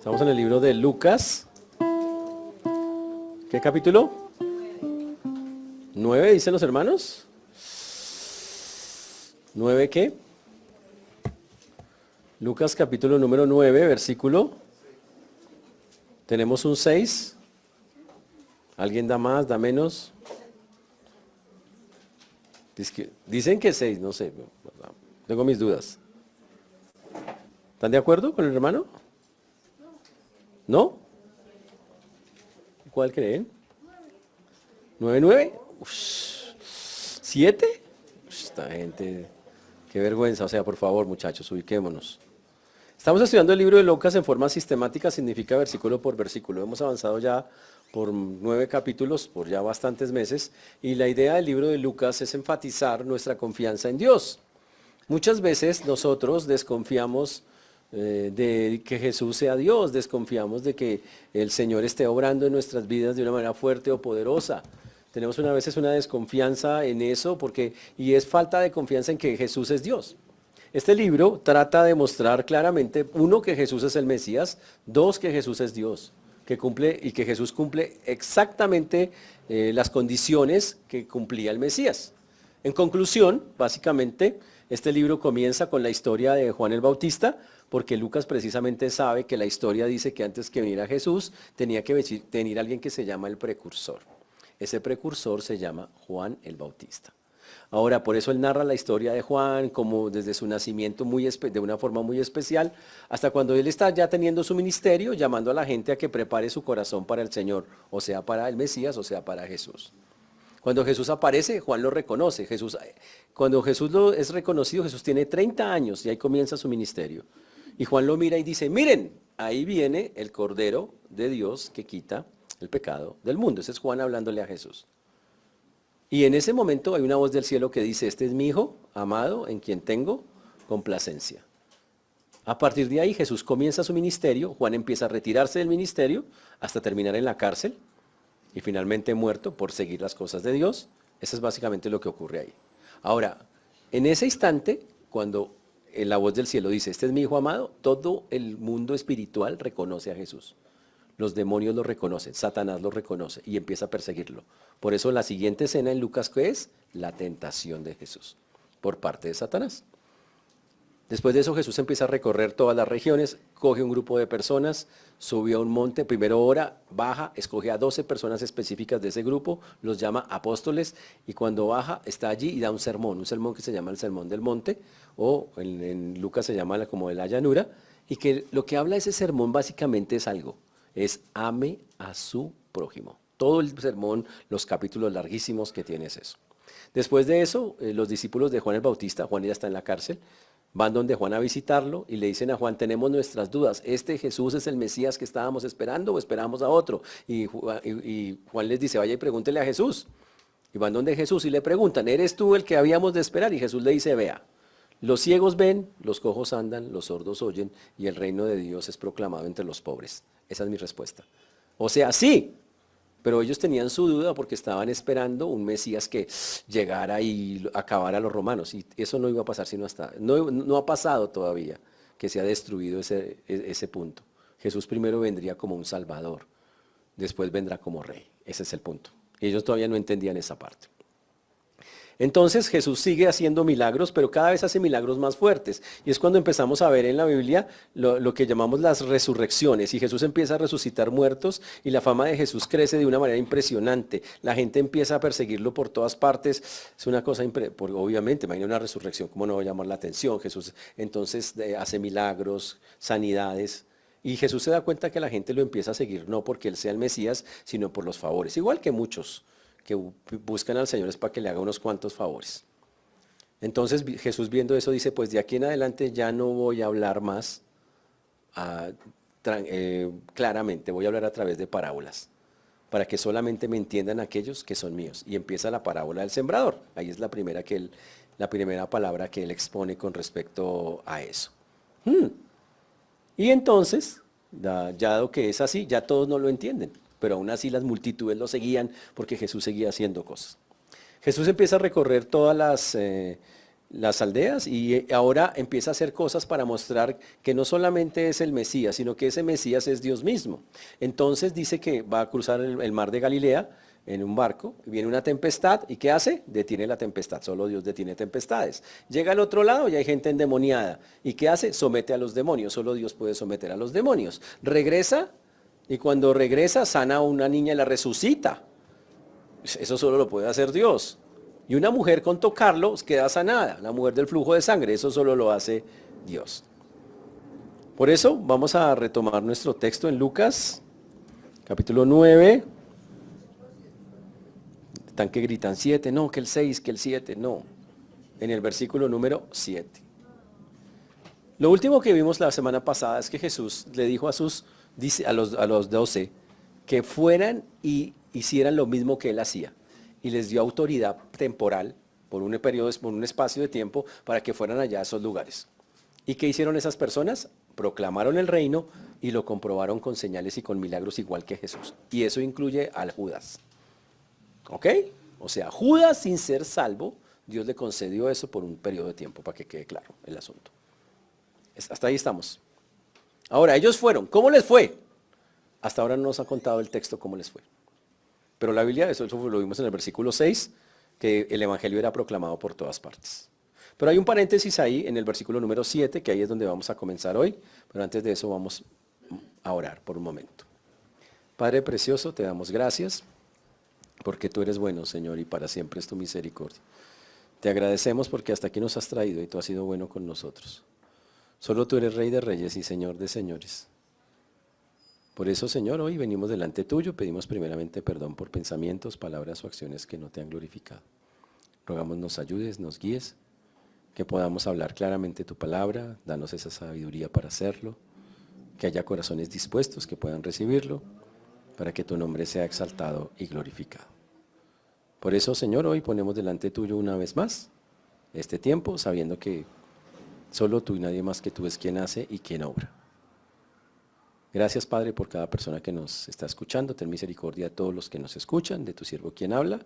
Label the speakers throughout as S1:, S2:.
S1: Estamos en el libro de Lucas. ¿Qué capítulo? 9, dicen los hermanos. ¿9 qué? Lucas capítulo número 9, versículo. Tenemos un 6. ¿Alguien da más, da menos? Dicen que 6, no sé. Tengo mis dudas. ¿Están de acuerdo con el hermano? ¿No? ¿Cuál creen? ¿9, 9? ¿7? Esta gente, qué vergüenza. O sea, por favor, muchachos, ubiquémonos. Estamos estudiando el libro de Lucas en forma sistemática, significa versículo por versículo. Hemos avanzado ya por 9 capítulos, por ya bastantes meses, y la idea del libro de Lucas es enfatizar nuestra confianza en Dios. Muchas veces nosotros desconfiamos de que Jesús sea Dios, desconfiamos de que el Señor esté obrando en nuestras vidas de una manera fuerte o poderosa. Tenemos a veces una desconfianza en eso y es falta de confianza en que Jesús es Dios. Este libro trata de mostrar claramente, uno, que Jesús es el Mesías, dos, que Jesús es Dios, que Jesús cumple exactamente las condiciones que cumplía el Mesías. En conclusión, básicamente, este libro comienza con la historia de Juan el Bautista, porque Lucas precisamente sabe que la historia dice que antes que viniera Jesús, tenía que venir alguien que se llama el precursor. Ese precursor se llama Juan el Bautista. Ahora, por eso él narra la historia de Juan como desde su nacimiento de una forma muy especial, hasta cuando él está ya teniendo su ministerio, llamando a la gente a que prepare su corazón para el Señor, o sea, para el Mesías, o sea, para Jesús. Cuando Jesús aparece, Juan lo reconoce. Cuando Jesús es reconocido, Jesús tiene 30 años y ahí comienza su ministerio. Y Juan lo mira y dice, miren, ahí viene el Cordero de Dios que quita el pecado del mundo. Ese es Juan hablándole a Jesús. Y en ese momento hay una voz del cielo que dice, este es mi Hijo amado en quien tengo complacencia. A partir de ahí Jesús comienza su ministerio, Juan empieza a retirarse del ministerio hasta terminar en la cárcel y finalmente muerto por seguir las cosas de Dios. Eso es básicamente lo que ocurre ahí. Ahora, en ese instante, cuando la voz del cielo dice, este es mi Hijo amado, todo el mundo espiritual reconoce a Jesús. Los demonios lo reconocen, Satanás lo reconoce y empieza a perseguirlo. Por eso la siguiente escena en Lucas, ¿qué es? La tentación de Jesús por parte de Satanás. Después de eso Jesús empieza a recorrer todas las regiones, coge un grupo de personas, sube a un monte, primero ora, baja, escoge a 12 personas específicas de ese grupo, los llama apóstoles y cuando baja está allí y da un sermón que se llama el Sermón del Monte o en Lucas se llama como de la llanura y que lo que habla ese sermón básicamente es algo, es ame a su prójimo. Todo el sermón, los capítulos larguísimos que tiene es eso. Después de eso, los discípulos de Juan el Bautista, Juan ya está en la cárcel, van donde Juan a visitarlo y le dicen a Juan, tenemos nuestras dudas, ¿este Jesús es el Mesías que estábamos esperando o esperamos a otro? Y Juan les dice, vaya y pregúntele a Jesús. Y van donde Jesús y le preguntan, ¿eres tú el que habíamos de esperar? Y Jesús le dice, vea, los ciegos ven, los cojos andan, los sordos oyen y el reino de Dios es proclamado entre los pobres. Esa es mi respuesta. O sea, sí, pero ellos tenían su duda porque estaban esperando un Mesías que llegara y acabara a los romanos. Y eso no iba a pasar sino no ha pasado todavía que se ha destruido ese punto. Jesús primero vendría como un salvador, después vendrá como rey. Ese es el punto. Y ellos todavía no entendían esa parte. Entonces Jesús sigue haciendo milagros, pero cada vez hace milagros más fuertes. Y es cuando empezamos a ver en la Biblia lo que llamamos las resurrecciones. Y Jesús empieza a resucitar muertos y la fama de Jesús crece de una manera impresionante. La gente empieza a perseguirlo por todas partes. Es una cosa, obviamente, imagina una resurrección, ¿cómo no va a llamar la atención? Jesús entonces hace milagros, sanidades. Y Jesús se da cuenta que la gente lo empieza a seguir, no porque Él sea el Mesías, sino por los favores. Igual que muchos que buscan al Señor es para que le haga unos cuantos favores. Entonces Jesús viendo eso dice, pues de aquí en adelante ya no voy a hablar más claramente, voy a hablar a través de parábolas, para que solamente me entiendan aquellos que son míos. Y empieza la parábola del sembrador. Ahí es la primera palabra que él expone con respecto a eso. Y entonces, ya dado que es así, ya todos no lo entienden. Pero aún así las multitudes lo seguían porque Jesús seguía haciendo cosas. Jesús empieza a recorrer todas las aldeas y ahora empieza a hacer cosas para mostrar que no solamente es el Mesías, sino que ese Mesías es Dios mismo. Entonces dice que va a cruzar el mar de Galilea en un barco, viene una tempestad y ¿qué hace? Detiene la tempestad, solo Dios detiene tempestades. Llega al otro lado y hay gente endemoniada. ¿Y qué hace? Somete a los demonios, solo Dios puede someter a los demonios. Regresa y cuando regresa sana a una niña y la resucita. Eso solo lo puede hacer Dios. Y una mujer con tocarlo queda sanada, la mujer del flujo de sangre, eso solo lo hace Dios. Por eso vamos a retomar nuestro texto en Lucas, capítulo 9. Están que gritan 7, no, que el 6, que el 7, no. En el versículo número 7. Lo último que vimos la semana pasada es que Jesús le dijo a los 12 que fueran y hicieran lo mismo que él hacía. Y les dio autoridad temporal por un periodo, por un espacio de tiempo para que fueran allá a esos lugares. ¿Y qué hicieron esas personas? Proclamaron el reino y lo comprobaron con señales y con milagros igual que Jesús. Y eso incluye al Judas. ¿Ok? O sea, Judas sin ser salvo, Dios le concedió eso por un periodo de tiempo, para que quede claro el asunto. Hasta ahí estamos. Ahora, ellos fueron. ¿Cómo les fue? Hasta ahora no nos ha contado el texto cómo les fue. Pero la Biblia, eso lo vimos en el versículo 6, que el Evangelio era proclamado por todas partes. Pero hay un paréntesis ahí en el versículo número 7, que ahí es donde vamos a comenzar hoy. Pero antes de eso vamos a orar por un momento. Padre precioso, te damos gracias, porque tú eres bueno, Señor, y para siempre es tu misericordia. Te agradecemos porque hasta aquí nos has traído y tú has sido bueno con nosotros. Solo tú eres Rey de Reyes y Señor de Señores. Por eso, Señor, hoy venimos delante tuyo, pedimos primeramente perdón por pensamientos, palabras o acciones que no te han glorificado. Rogamos nos ayudes, nos guíes, que podamos hablar claramente tu palabra, danos esa sabiduría para hacerlo, que haya corazones dispuestos que puedan recibirlo, para que tu nombre sea exaltado y glorificado. Por eso, Señor, hoy ponemos delante tuyo una vez más este tiempo, sabiendo que solo tú y nadie más que tú es quien hace y quien obra. Gracias, Padre, por cada persona que nos está escuchando. Ten misericordia de todos los que nos escuchan, de tu siervo quien habla,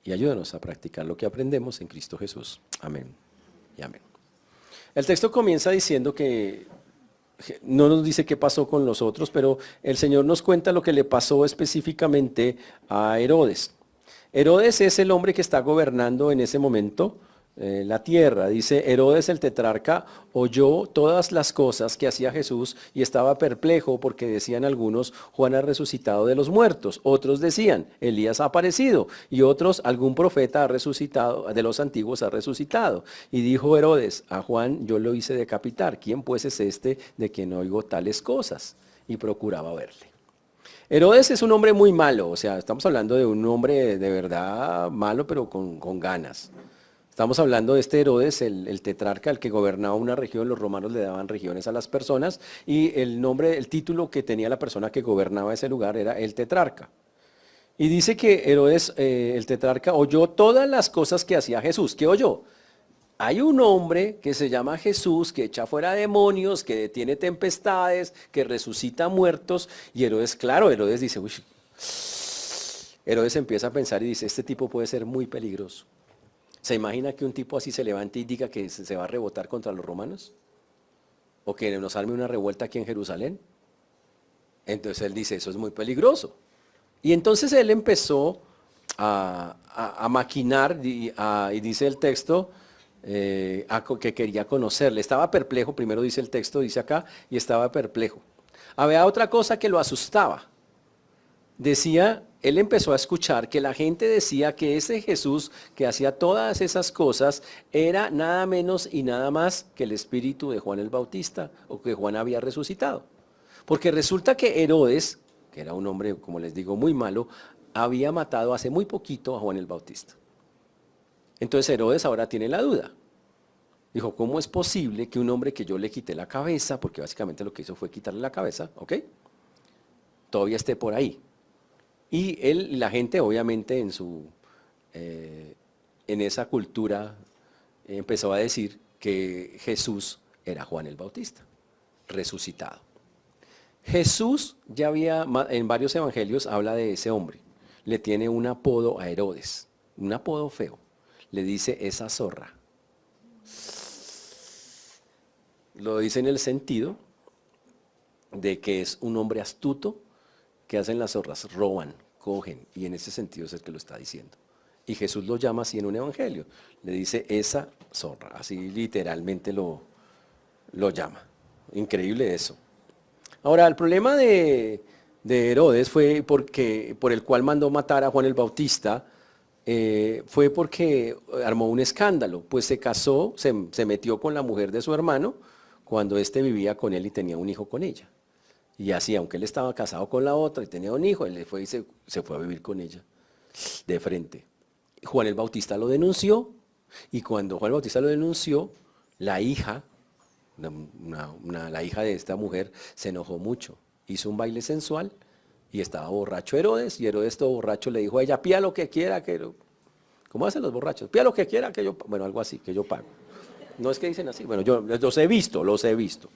S1: y ayúdanos a practicar lo que aprendemos en Cristo Jesús. Amén y amén. El texto comienza diciendo que no nos dice qué pasó con los otros, pero el Señor nos cuenta lo que le pasó específicamente a Herodes. Herodes es el hombre que está gobernando en ese momento la tierra. Dice, Herodes el tetrarca oyó todas las cosas que hacía Jesús y estaba perplejo porque decían algunos, Juan ha resucitado de los muertos. Otros decían, Elías ha aparecido. Y otros, algún profeta ha resucitado, de los antiguos ha resucitado. Y dijo Herodes, a Juan yo lo hice decapitar. ¿Quién pues es este de quien oigo tales cosas? Y procuraba verle. Herodes es un hombre muy malo, o sea, estamos hablando de un hombre de verdad malo, pero con ganas. Estamos hablando de este Herodes, el tetrarca, el que gobernaba una región. Los romanos le daban regiones a las personas y el título que tenía la persona que gobernaba ese lugar era el tetrarca. Y dice que Herodes, el tetrarca, oyó todas las cosas que hacía Jesús. ¿Qué oyó? Hay un hombre que se llama Jesús, que echa fuera demonios, que detiene tempestades, que resucita muertos. Y Herodes, claro, Herodes dice, uy, Herodes empieza a pensar y dice, este tipo puede ser muy peligroso. ¿Se imagina que un tipo así se levante y diga que se va a rebotar contra los romanos? ¿O que nos arme una revuelta aquí en Jerusalén? Entonces él dice, eso es muy peligroso. Y entonces él empezó a maquinar, y dice el texto, que quería conocerle. Estaba perplejo, primero dice el texto, dice acá, y estaba perplejo. Había otra cosa que lo asustaba. Decía, él empezó a escuchar que la gente decía que ese Jesús que hacía todas esas cosas era nada menos y nada más que el espíritu de Juan el Bautista, o que Juan había resucitado. Porque resulta que Herodes, que era un hombre, como les digo, muy malo, había matado hace muy poquito a Juan el Bautista. Entonces Herodes ahora tiene la duda. Dijo, ¿cómo es posible que un hombre que yo le quité la cabeza, porque básicamente lo que hizo fue quitarle la cabeza, ¿ok? Todavía esté por ahí. Y la gente obviamente en esa cultura empezó a decir que Jesús era Juan el Bautista, resucitado. Jesús ya había, en varios evangelios habla de ese hombre. Le tiene un apodo a Herodes, un apodo feo. Le dice esa zorra. Lo dice en el sentido de que es un hombre astuto que hacen las zorras, roban, cogen, y en ese sentido es el que lo está diciendo. Y Jesús lo llama así en un evangelio, le dice esa zorra, así literalmente lo llama. Increíble eso. Ahora, el problema de Herodes fue por el cual mandó matar a Juan el Bautista, fue porque armó un escándalo, pues se casó, se metió con la mujer de su hermano cuando éste vivía con él y tenía un hijo con ella. Y así, aunque él estaba casado con la otra y tenía un hijo, él fue y se fue a vivir con ella de frente. Juan el Bautista lo denunció y cuando Juan el Bautista lo denunció, la hija, la hija de esta mujer se enojó mucho, hizo un baile sensual y estaba borracho Herodes y Herodes todo borracho le dijo a ella, pida lo que quiera, ¿cómo hacen los borrachos? Pida lo que quiera que yo, bueno, algo así, que yo pago. No es que dicen así, bueno, yo los he visto, los he visto.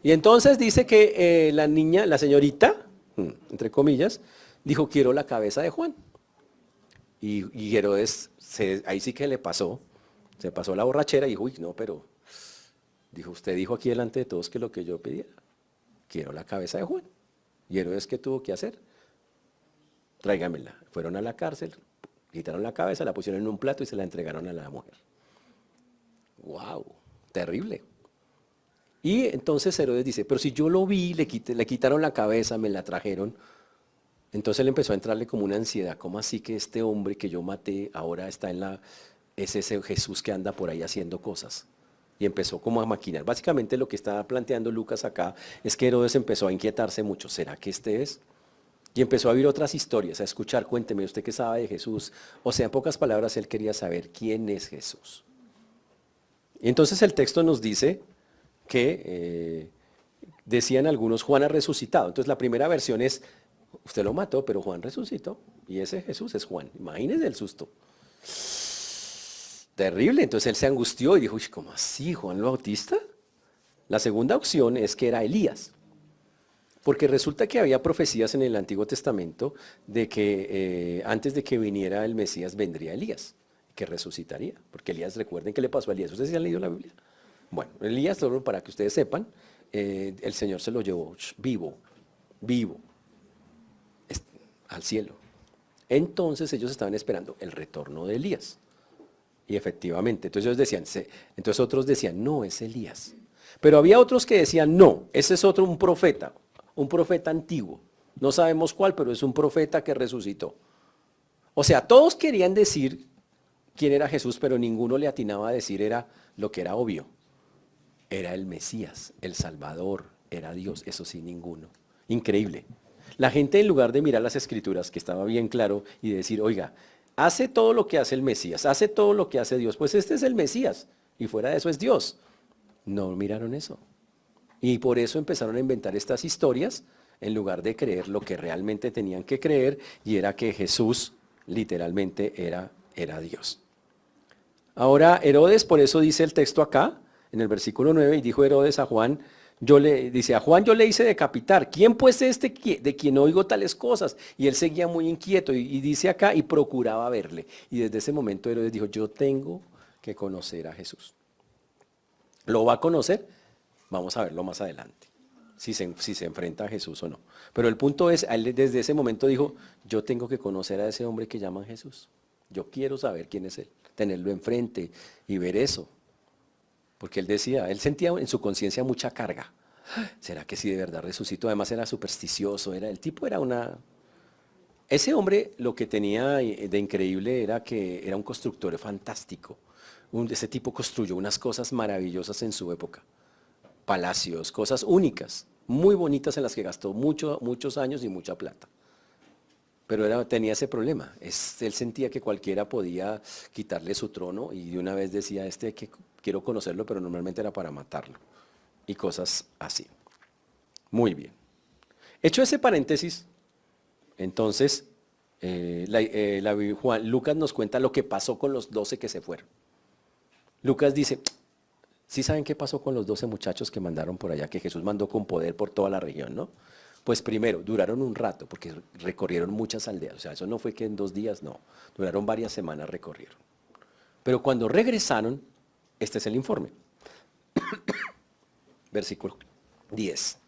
S1: Y entonces dice que la niña, la señorita, entre comillas, dijo, quiero la cabeza de Juan. Y Herodes, ahí sí que le pasó, se pasó la borrachera y dijo, uy, no, pero, dijo, usted dijo aquí delante de todos que lo que yo pedía, quiero la cabeza de Juan. Y Herodes, ¿qué tuvo que hacer? Tráigamela. Fueron a la cárcel, quitaron la cabeza, la pusieron en un plato y se la entregaron a la mujer. ¡Wow! Terrible. Y entonces Herodes dice, pero si yo lo vi, le quitaron la cabeza, me la trajeron. Entonces él empezó a entrarle como una ansiedad, ¿cómo así que este hombre que yo maté ahora está es ese Jesús que anda por ahí haciendo cosas? Y empezó como a maquinar. Básicamente lo que está planteando Lucas acá es que Herodes empezó a inquietarse mucho, ¿será que este es? Y empezó a oír otras historias, a escuchar, cuénteme, ¿usted qué sabe de Jesús? O sea, en pocas palabras, él quería saber quién es Jesús. Y entonces el texto nos dice que decían algunos, Juan ha resucitado. Entonces la primera versión es, usted lo mató, pero Juan resucitó. Y ese Jesús es Juan. Imagínense el susto. Terrible. Entonces él se angustió y dijo, uy, ¿cómo así, Juan el Bautista? La segunda opción es que era Elías. Porque resulta que había profecías en el Antiguo Testamento de que antes de que viniera el Mesías vendría Elías, que resucitaría. Porque Elías, recuerden qué le pasó a Elías. ¿Ustedes sí han leído la Biblia? Bueno, Elías, solo para que ustedes sepan, el Señor se lo llevó vivo, al cielo. Entonces ellos estaban esperando el retorno de Elías. Y efectivamente, entonces ellos decían, entonces otros decían, no, es Elías. Pero había otros que decían, no, ese es un profeta antiguo. No sabemos cuál, pero es un profeta que resucitó. O sea, todos querían decir quién era Jesús, pero ninguno le atinaba a decir era lo que era obvio. Era el Mesías, el Salvador, era Dios, eso sí, ninguno. Increíble. La gente en lugar de mirar las escrituras, que estaba bien claro, y decir, oiga, hace todo lo que hace el Mesías, hace todo lo que hace Dios, pues este es el Mesías, y fuera de eso es Dios. No miraron eso. Y por eso empezaron a inventar estas historias, en lugar de creer lo que realmente tenían que creer, y era que Jesús literalmente era Dios. Ahora Herodes, por eso dice el texto acá, en el versículo 9, y dijo Herodes a Juan, dice, a Juan yo le hice decapitar. ¿Quién pues es de quien oigo tales cosas? Y él seguía muy inquieto y dice acá, y procuraba verle. Y desde ese momento Herodes dijo, yo tengo que conocer a Jesús. ¿Lo va a conocer? Vamos a verlo más adelante, si se enfrenta a Jesús o no. Pero el punto es, él desde ese momento dijo, yo tengo que conocer a ese hombre que llaman Jesús. Yo quiero saber quién es él, tenerlo enfrente y ver eso. Porque él decía, él sentía en su conciencia mucha carga. ¿Será que sí de verdad resucitó? Además era supersticioso, el tipo era una... Ese hombre lo que tenía de increíble era que era un constructor fantástico. Ese tipo construyó unas cosas maravillosas en su época. Palacios, cosas únicas, muy bonitas en las que gastó muchos años y mucha plata. Pero tenía ese problema. Él sentía que cualquiera podía quitarle su trono y de una vez decía, que quiero conocerlo, pero normalmente era para matarlo. Y cosas así. Muy bien. Hecho ese paréntesis, entonces, Lucas nos cuenta lo que pasó con los 12 que se fueron. Lucas dice, ¿sí saben qué pasó con los 12 muchachos que mandaron por allá, que Jesús mandó con poder por toda la región, no? Pues primero, duraron un rato, porque recorrieron muchas aldeas. O sea, eso no fue que en 2 días, no. Duraron varias semanas, recorrieron. Pero cuando regresaron, este es el informe. versículo 10.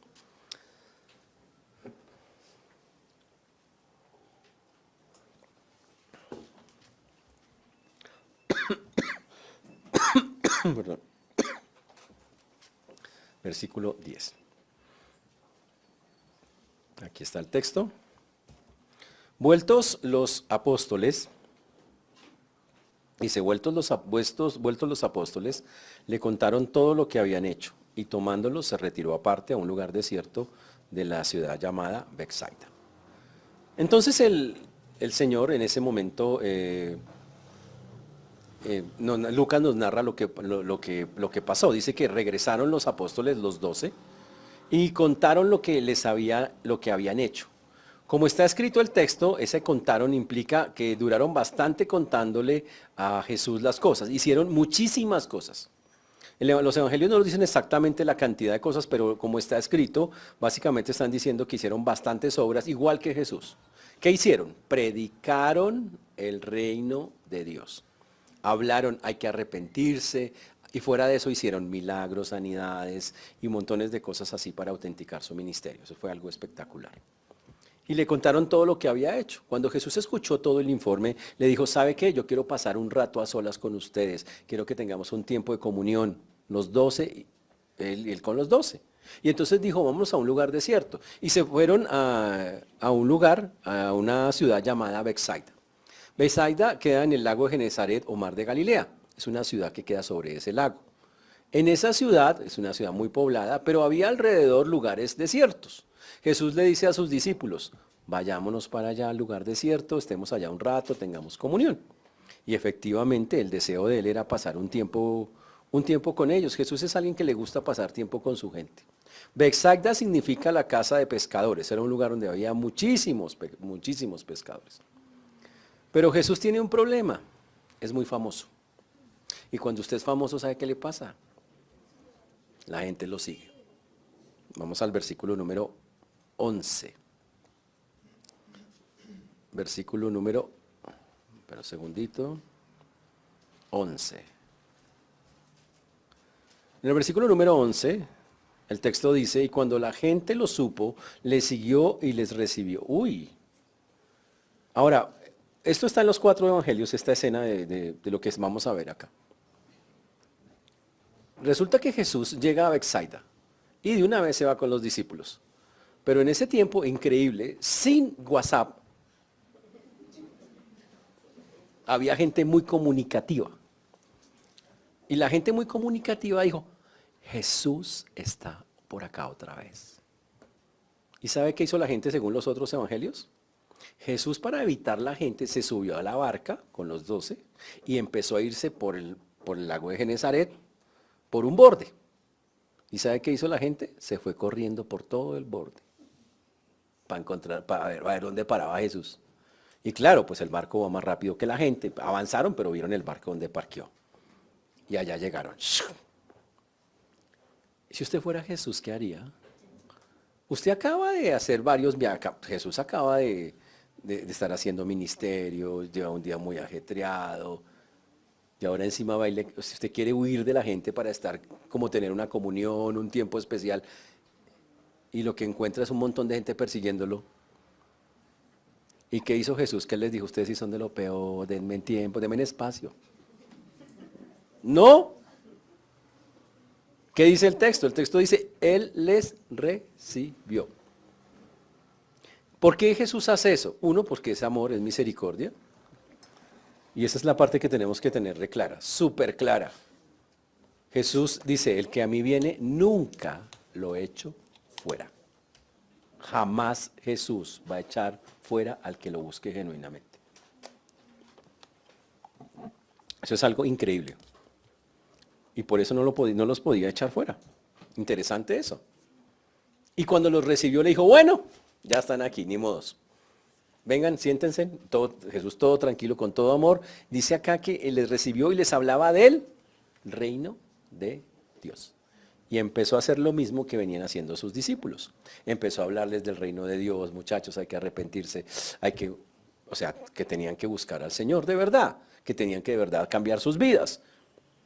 S1: Perdón. Versículo 10. Aquí está el texto. Vueltos los apóstoles, dice, vueltos los apóstoles, le contaron todo lo que habían hecho, y tomándolos se retiró aparte a un lugar desierto de la ciudad llamada Betsaida. Entonces el Señor en ese momento, Lucas nos narra lo que pasó. Dice que regresaron los apóstoles, los 12, y contaron lo que habían hecho. Como está escrito el texto, ese contaron implica que duraron bastante contándole a Jesús las cosas. Hicieron muchísimas cosas. Los evangelios no nos dicen exactamente la cantidad de cosas, pero como está escrito, básicamente están diciendo que hicieron bastantes obras, igual que Jesús. ¿Qué hicieron? Predicaron el reino de Dios. Hablaron, hay que arrepentirse, y fuera de eso hicieron milagros, sanidades y montones de cosas así para autenticar su ministerio. Eso fue algo espectacular. Y le contaron todo lo que había hecho. Cuando Jesús escuchó todo el informe, le dijo, ¿sabe qué? Yo quiero pasar un rato a solas con ustedes. Quiero que tengamos un tiempo de comunión. Los 12, él con los 12. Y entonces dijo, vámonos a un lugar desierto. Y se fueron a un lugar, a una ciudad llamada Betsaida. Betsaida queda en el lago de Genesaret o mar de Galilea. Es una ciudad que queda sobre ese lago. En esa ciudad, es una ciudad muy poblada, pero había alrededor lugares desiertos. Jesús le dice a sus discípulos, vayámonos para allá al lugar desierto, estemos allá un rato, tengamos comunión. Y efectivamente el deseo de él era pasar un tiempo con ellos. Jesús es alguien que le gusta pasar tiempo con su gente. Betsaida significa la casa de pescadores, era un lugar donde había muchísimos pescadores. Pero Jesús tiene un problema, es muy famoso. Y cuando usted es famoso, ¿sabe qué le pasa? La gente lo sigue. Vamos al versículo número 11. Versículo número, espera un segundito, 11. En el versículo número 11, el texto dice, y cuando la gente lo supo, le siguió y les recibió. Uy. Ahora, esto está en los 4 evangelios, esta escena de lo que vamos a ver acá. Resulta que Jesús llega a Betsaida y de una vez se va con los discípulos. Pero en ese tiempo, increíble, sin WhatsApp, había gente muy comunicativa. Y la gente muy comunicativa dijo, Jesús está por acá otra vez. ¿Y sabe qué hizo la gente según los otros evangelios? Jesús, para evitar la gente, se subió a la barca con los 12 y empezó a irse por el lago de Genesaret, por un borde. ¿Y sabe qué hizo la gente? Se fue corriendo por todo el borde para ver dónde paraba Jesús. Y claro, pues el barco va más rápido que la gente. Avanzaron, pero vieron el barco donde parqueó. Y allá llegaron. Si usted fuera Jesús, ¿qué haría? Usted acaba de hacer varios viajes. Jesús acaba de estar haciendo ministerio, lleva un día muy ajetreado. Y ahora encima baile, si usted quiere huir de la gente para estar, como tener una comunión, un tiempo especial, y lo que encuentra es un montón de gente persiguiéndolo. ¿Y qué hizo Jesús? ¿Qué les dijo? Ustedes sí son de lo peor, denme tiempo, denme espacio. No. ¿Qué dice el texto? El texto dice, Él les recibió. ¿Por qué Jesús hace eso? Uno, porque es amor, es misericordia. Y esa es la parte que tenemos que tener clara, súper clara. Jesús dice, el que a mí viene, nunca lo echo fuera. Jamás Jesús va a echar fuera al que lo busque genuinamente. Eso es algo increíble. Y por eso no los podía echar fuera. Interesante eso. Y cuando los recibió le dijo, bueno, ya están aquí, ni modos. Vengan, siéntense, Jesús todo tranquilo, con todo amor. Dice acá que les recibió y les hablaba del reino de Dios. Y empezó a hacer lo mismo que venían haciendo sus discípulos. Empezó a hablarles del reino de Dios, muchachos, hay que arrepentirse, que tenían que buscar al Señor de verdad, que tenían que de verdad cambiar sus vidas.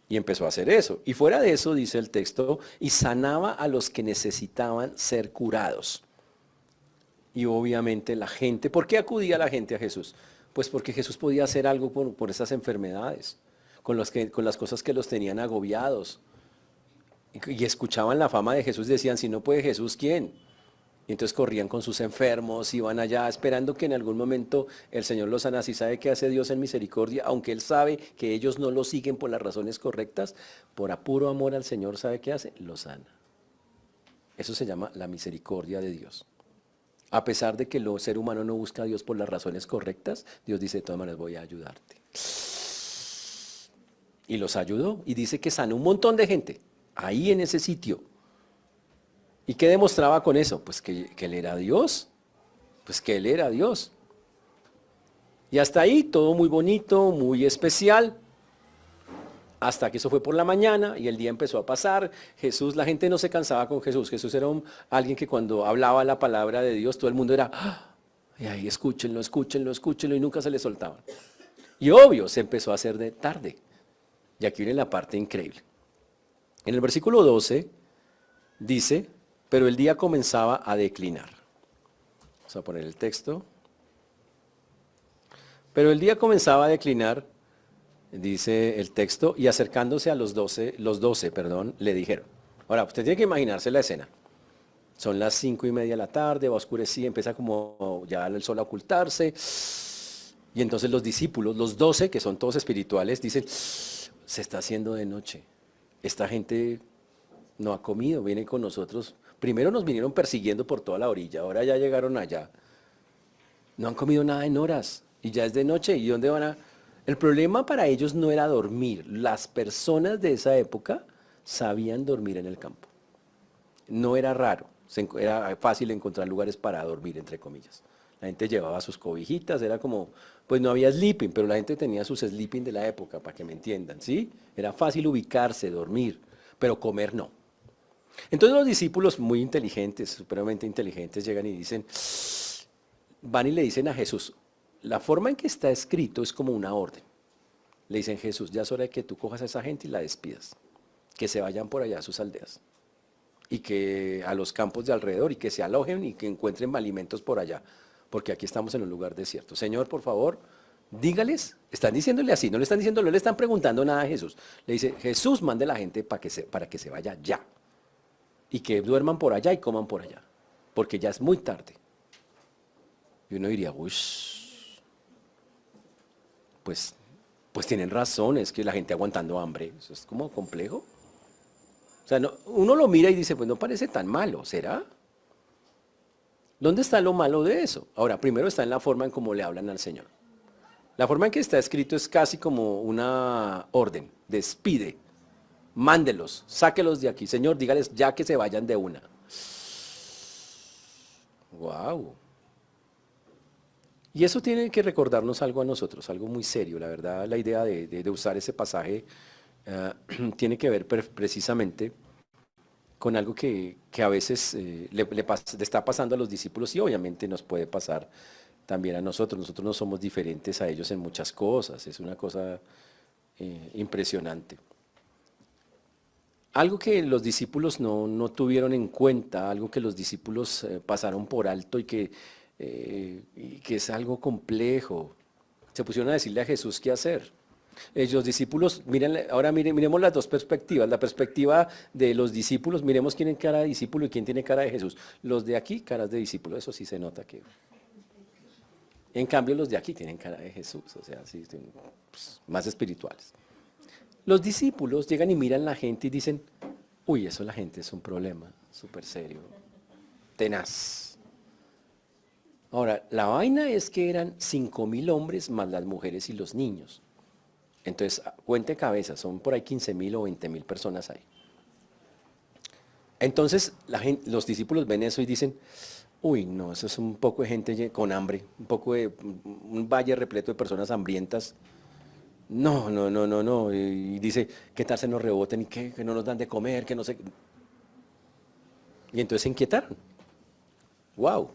S1: Y empezó a hacer eso. Y fuera de eso, dice el texto, y sanaba a los que necesitaban ser curados. Y obviamente la gente, ¿por qué acudía la gente a Jesús? Pues porque Jesús podía hacer algo por esas enfermedades, con las cosas que los tenían agobiados. Y escuchaban la fama de Jesús y decían, si no puede Jesús, ¿quién? Y entonces corrían con sus enfermos, iban allá esperando que en algún momento el Señor los sanase. ¿Y sabe qué hace Dios en misericordia? Aunque Él sabe que ellos no lo siguen por las razones correctas, por apuro amor al Señor, ¿sabe qué hace? Los sana. Eso se llama la misericordia de Dios. A pesar de que el ser humano no busca a Dios por las razones correctas, Dios dice, de todas maneras voy a ayudarte. Y los ayudó y dice que sanó un montón de gente ahí en ese sitio. ¿Y qué demostraba con eso? Pues que Él era Dios. Pues que Él era Dios. Y hasta ahí todo muy bonito, muy especial. Hasta que eso fue por la mañana y el día empezó a pasar. Jesús, la gente no se cansaba con Jesús. Jesús era alguien que cuando hablaba la palabra de Dios, todo el mundo era, ¡ah! Y ahí escúchenlo, escúchenlo, escúchenlo, y nunca se le soltaban. Y obvio, se empezó a hacer de tarde. Y aquí viene la parte increíble. En el versículo 12 dice, pero el día comenzaba a declinar. Vamos a poner el texto. Pero el día comenzaba a declinar, dice el texto, y acercándose a los 12, le dijeron. Ahora, usted tiene que imaginarse la escena. Son las 5:30 de la tarde, va oscurecida, empieza como ya el sol a ocultarse. Y entonces los discípulos, los 12, que son todos espirituales, dicen, se está haciendo de noche. Esta gente no ha comido, viene con nosotros. Primero nos vinieron persiguiendo por toda la orilla, ahora ya llegaron allá. No han comido nada en horas y ya es de noche. ¿Y dónde van a...? El problema para ellos no era dormir. Las personas de esa época sabían dormir en el campo. No era raro, era fácil encontrar lugares para dormir, entre comillas. La gente llevaba sus cobijitas, era como, pues no había sleeping, pero la gente tenía sus sleeping de la época, para que me entiendan, ¿sí? Era fácil ubicarse, dormir, pero comer no. Entonces los discípulos muy inteligentes, supremamente inteligentes, llegan y dicen, van y le dicen a Jesús, la forma en que está escrito es como una orden. Le dicen, Jesús, ya es hora de que tú cojas a esa gente y la despidas, que se vayan por allá a sus aldeas y que a los campos de alrededor y que se alojen y que encuentren alimentos por allá, porque aquí estamos en un lugar desierto. Señor, por favor, dígales, están diciéndole así, no le están diciendo, no le están preguntando nada a Jesús. Le dice, Jesús, mande a la gente para que se vaya ya y que duerman por allá y coman por allá, porque ya es muy tarde. Y uno diría, uy, pues tienen razón, es que la gente aguantando hambre, eso es como complejo. O sea, uno lo mira y dice, pues no parece tan malo, ¿será? ¿Dónde está lo malo de eso? Ahora, primero está en la forma en cómo le hablan al Señor. La forma en que está escrito es casi como una orden, despide, mándelos, sáquelos de aquí. Señor, dígales ya que se vayan de una. Wow. Y eso tiene que recordarnos algo a nosotros, algo muy serio. La verdad, la idea de usar ese pasaje tiene que ver precisamente con algo que a veces le está pasando a los discípulos y obviamente nos puede pasar también a nosotros. Nosotros no somos diferentes a ellos en muchas cosas, es una cosa impresionante. Algo que los discípulos no tuvieron en cuenta, algo que los discípulos pasaron por alto y que es algo complejo. Se pusieron a decirle a Jesús qué hacer. Los discípulos, miren, ahora miremos las dos perspectivas. La perspectiva de los discípulos, miremos quién tiene cara de discípulo y quién tiene cara de Jesús. Los de aquí, caras de discípulo, eso sí se nota que... En cambio, los de aquí tienen cara de Jesús, o sea, sí, pues, más espirituales. Los discípulos llegan y miran a la gente y dicen, uy, eso la gente es un problema súper serio, tenaz. Ahora, la vaina es que eran 5.000 hombres más las mujeres y los niños. Entonces, cuente cabeza, son por ahí 15.000 o 20.000 personas ahí. Entonces, los discípulos ven eso y dicen, uy, no, eso es un poco de gente con hambre, un valle repleto de personas hambrientas. No, no, no, no, no. Y dice, ¿qué tal se nos reboten y qué? Que no nos dan de comer, que no sé. Y entonces se inquietaron. Wow.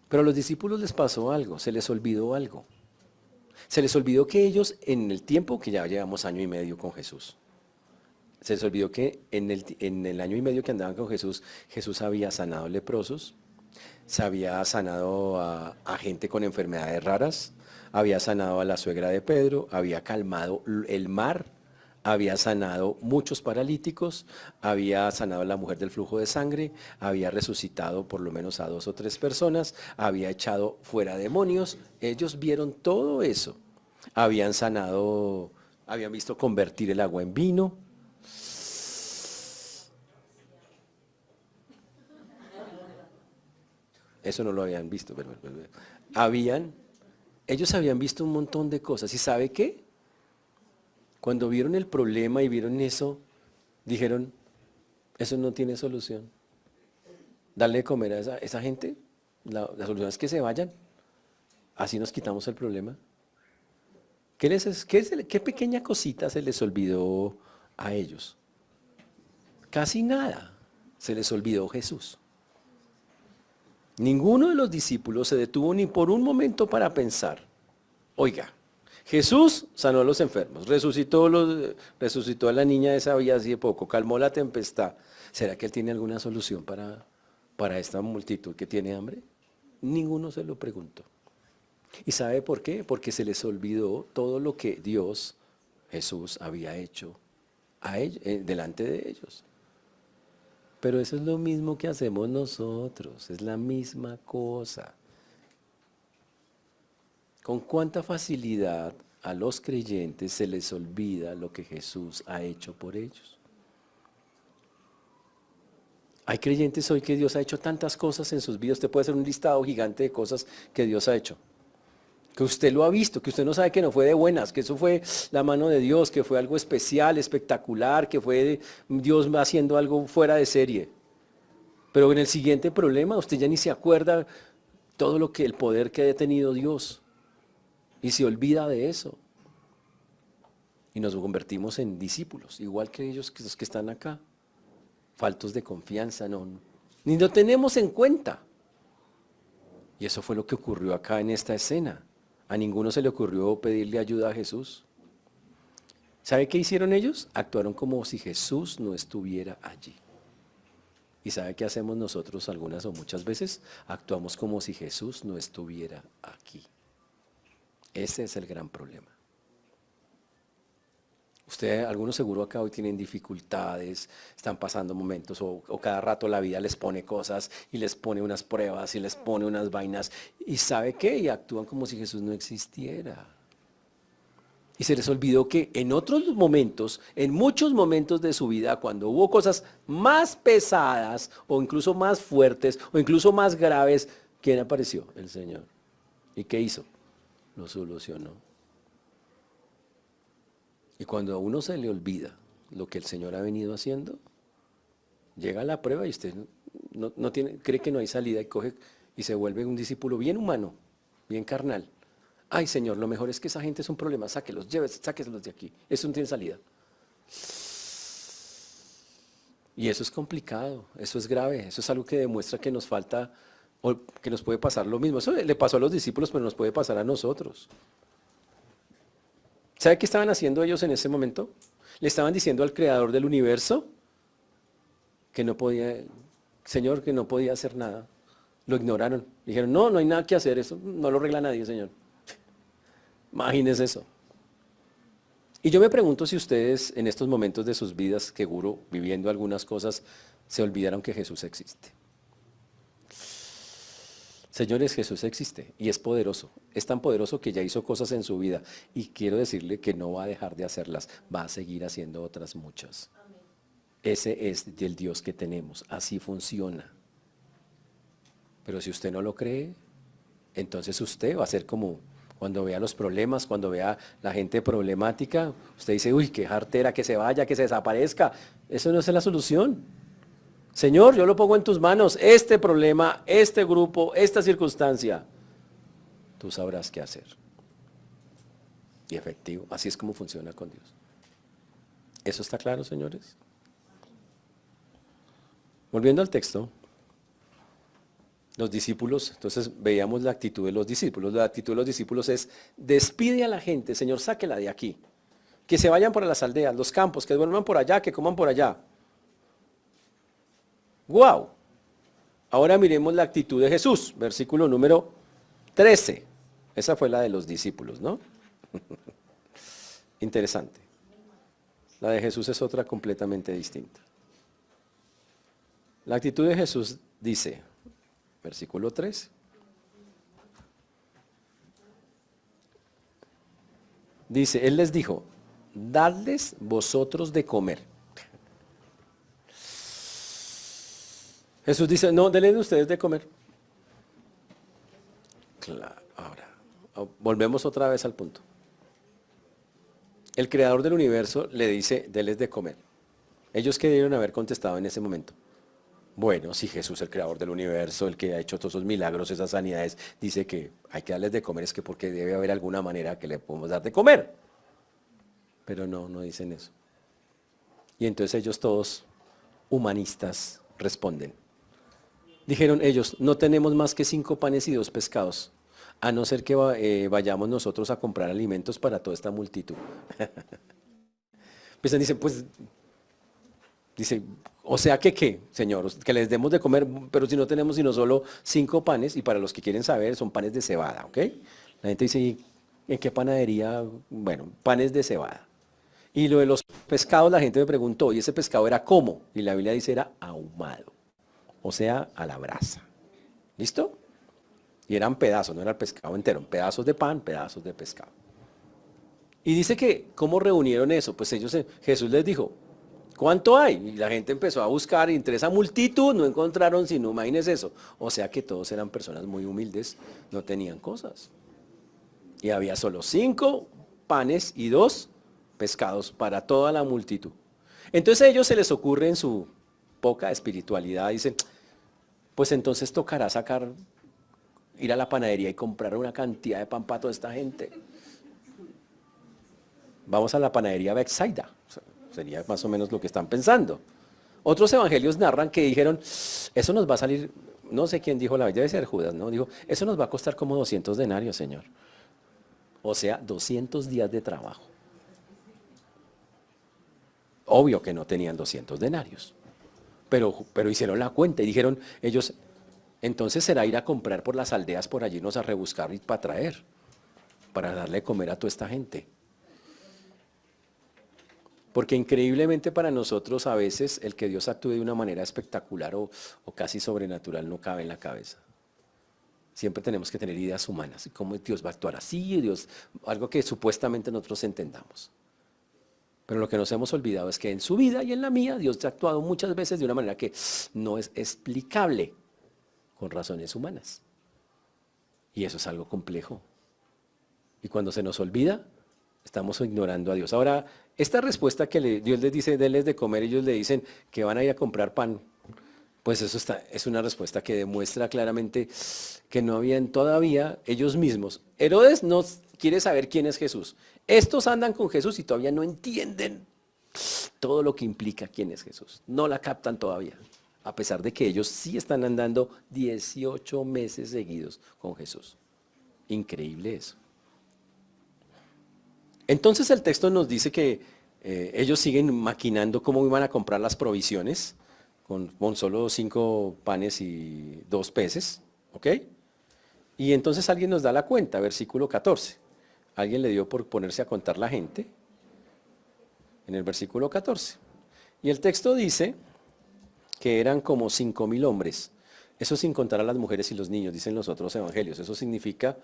S1: Pero a los discípulos les pasó algo, se les olvidó algo. Se les olvidó que ellos, en el tiempo que ya llevamos año y medio con Jesús, se les olvidó que en el año y medio que andaban con Jesús, Jesús había sanado leprosos, se había sanado a gente con enfermedades raras, había sanado a la suegra de Pedro, había calmado el mar, había sanado muchos paralíticos, había sanado a la mujer del flujo de sangre, había resucitado por lo menos a 2 o 3 personas, había echado fuera demonios. Ellos vieron todo eso. Habían sanado, habían visto convertir el agua en vino. Eso no lo habían visto, pero habían, ellos habían visto un montón de cosas. ¿Y sabe qué? Cuando vieron el problema y vieron eso, dijeron, eso no tiene solución. Darle de comer a esa gente, la solución es que se vayan. Así nos quitamos el problema. ¿Qué pequeña cosita se les olvidó a ellos? Casi nada. Se les olvidó Jesús. Ninguno de los discípulos se detuvo ni por un momento para pensar, oiga, Jesús sanó a los enfermos, resucitó a la niña esa había hace poco, calmó la tempestad. ¿Será que él tiene alguna solución para esta multitud que tiene hambre? Ninguno se lo preguntó. ¿Y sabe por qué? Porque se les olvidó todo lo que Dios, Jesús, había hecho delante de ellos. Pero eso es lo mismo que hacemos nosotros, es la misma cosa. Con cuánta facilidad a los creyentes se les olvida lo que Jesús ha hecho por ellos. Hay creyentes hoy que Dios ha hecho tantas cosas en sus vidas. Usted puede hacer un listado gigante de cosas que Dios ha hecho. Que usted lo ha visto, que usted no sabe que no fue de buenas, que eso fue la mano de Dios, que fue algo especial, espectacular, que fue Dios haciendo algo fuera de serie. Pero en el siguiente problema usted ya ni se acuerda todo el poder que ha tenido Dios. Y se olvida de eso. Y nos convertimos en discípulos, igual que ellos, que los que están acá. Faltos de confianza, ni lo tenemos en cuenta. Y eso fue lo que ocurrió acá en esta escena. A ninguno se le ocurrió pedirle ayuda a Jesús. ¿Sabe qué hicieron ellos? Actuaron como si Jesús no estuviera allí. ¿Y sabe qué hacemos nosotros algunas o muchas veces? Actuamos como si Jesús no estuviera aquí. Ese es el gran problema. Algunos seguro acá hoy tienen dificultades, están pasando momentos o cada rato la vida les pone cosas y les pone unas pruebas y les pone unas vainas. ¿Y sabe qué? Y actúan como si Jesús no existiera. Y se les olvidó que en otros momentos, en muchos momentos de su vida, cuando hubo cosas más pesadas o incluso más fuertes o incluso más graves, ¿quién apareció? El Señor. ¿Y qué hizo? Lo solucionó. Y cuando a uno se le olvida lo que el Señor ha venido haciendo, llega la prueba y usted cree que no hay salida y coge y se vuelve un discípulo bien humano, bien carnal. Ay, Señor, lo mejor es que esa gente es un problema, sáqueselos de aquí, eso no tiene salida. Y eso es complicado, eso es grave, eso es algo que demuestra que nos falta, o que nos puede pasar lo mismo. Eso le pasó a los discípulos, pero nos puede pasar a nosotros. ¿Sabe qué estaban haciendo ellos en ese momento? Le estaban diciendo al creador del universo que no podía, Señor, que no podía hacer nada. Lo ignoraron. Dijeron, no hay nada que hacer, eso no lo arregla nadie, Señor. Imagínense eso. Y yo me pregunto si ustedes en estos momentos de sus vidas, seguro, viviendo algunas cosas, se olvidaron que Jesús existe. Señores, Jesús existe y es poderoso. Es tan poderoso que ya hizo cosas en su vida y quiero decirle que no va a dejar de hacerlas, va a seguir haciendo otras muchas. Amén. Ese es el Dios que tenemos, así funciona. Pero si usted no lo cree, entonces usted va a ser como cuando vea los problemas, cuando vea la gente problemática, usted dice, uy, qué jartera, que se vaya, que se desaparezca. Eso no es la solución. Señor, yo lo pongo en tus manos, este problema, este grupo, esta circunstancia. Tú sabrás qué hacer. Y efectivo, así es como funciona con Dios. ¿Eso está claro, señores? Volviendo al texto, Los discípulos, entonces veíamos la actitud de los discípulos. La actitud de los discípulos es, despide a la gente, Señor, sáquela de aquí. Que se vayan por las aldeas, los campos, que duerman por allá, que coman por allá. ¡Guau! Ahora miremos la actitud de Jesús, versículo número 13. Esa fue la de los discípulos, ¿no? Interesante. La de Jesús es otra completamente distinta. La actitud de Jesús dice, versículo 13. Dice, Él les dijo, dadles vosotros de comer. Jesús dice, no, denle ustedes de comer. Claro, ahora, volvemos otra vez al punto. El creador del universo le dice, denles de comer. Ellos que debieron haber contestado en ese momento. Bueno, si Jesús, el creador del universo, el que ha hecho todos esos milagros, esas sanidades, dice que hay que darles de comer, es que porque debe haber alguna manera que le podemos dar de comer. Pero no, no dicen eso. Y entonces ellos todos, humanistas, responden. Dijeron ellos, no tenemos más que 5 panes y 2 pescados, a no ser que vayamos nosotros a comprar alimentos para toda esta multitud. Pues dicen, pues, dice, o sea que qué, Señor, que les demos de comer, pero si no tenemos sino solo 5 panes, y para los que quieren saber, son panes de cebada, ¿ok? La gente dice, ¿y en qué panadería? Bueno, panes de cebada. Y lo de los pescados, la gente me preguntó, ¿y ese pescado era cómo? Y la Biblia dice, era ahumado, o sea, a la brasa. ¿Listo? Y eran pedazos, no era el pescado entero, pedazos de pan, pedazos de pescado. Y dice que, ¿cómo reunieron eso? Pues ellos, Jesús les dijo, ¿cuánto hay? Y la gente empezó a buscar y entre esa multitud no encontraron sino, imagínense eso. O sea que todos eran personas muy humildes, no tenían cosas. Y había solo 5 panes y 2 pescados para toda la multitud. Entonces a ellos se les ocurre en su poca espiritualidad, dicen, pues entonces tocará ir a la panadería y comprar una cantidad de pan para toda esta gente. Vamos a la panadería Bethsaida. Sería más o menos lo que están pensando. Otros evangelios narran que dijeron, eso nos va a salir, no sé quién dijo debe ser Judas, ¿no? Dijo, eso nos va a costar como 200 denarios, Señor. O sea, 200 días de trabajo. Obvio que no tenían 200 denarios. Pero hicieron la cuenta y dijeron ellos, entonces será ir a comprar por las aldeas por allí, nos a rebuscar y para traer, para darle de comer a toda esta gente. Porque increíblemente para nosotros a veces el que Dios actúe de una manera espectacular o casi sobrenatural no cabe en la cabeza. Siempre tenemos que tener ideas humanas, y cómo Dios va a actuar así, algo que supuestamente nosotros entendamos. Pero lo que nos hemos olvidado es que en su vida y en la mía Dios ha actuado muchas veces de una manera que no es explicable con razones humanas. Y eso es algo complejo. Y cuando se nos olvida, estamos ignorando a Dios. Ahora, esta respuesta que Dios les dice, denles de comer, ellos le dicen que van a ir a comprar pan, pues eso es una respuesta que demuestra claramente que no habían todavía ellos mismos. Herodes no quiere saber quién es Jesús. Estos andan con Jesús y todavía no entienden todo lo que implica quién es Jesús. No la captan todavía, a pesar de que ellos sí están andando 18 meses seguidos con Jesús. Increíble eso. Entonces el texto nos dice que ellos siguen maquinando cómo iban a comprar las provisiones con solo 5 panes y 2 peces, ¿ok? Y entonces alguien nos da la cuenta, versículo 14. Alguien le dio por ponerse a contar la gente en el versículo 14. Y el texto dice que eran como 5,000 hombres. Eso sin contar a las mujeres y los niños, dicen los otros evangelios. Eso significa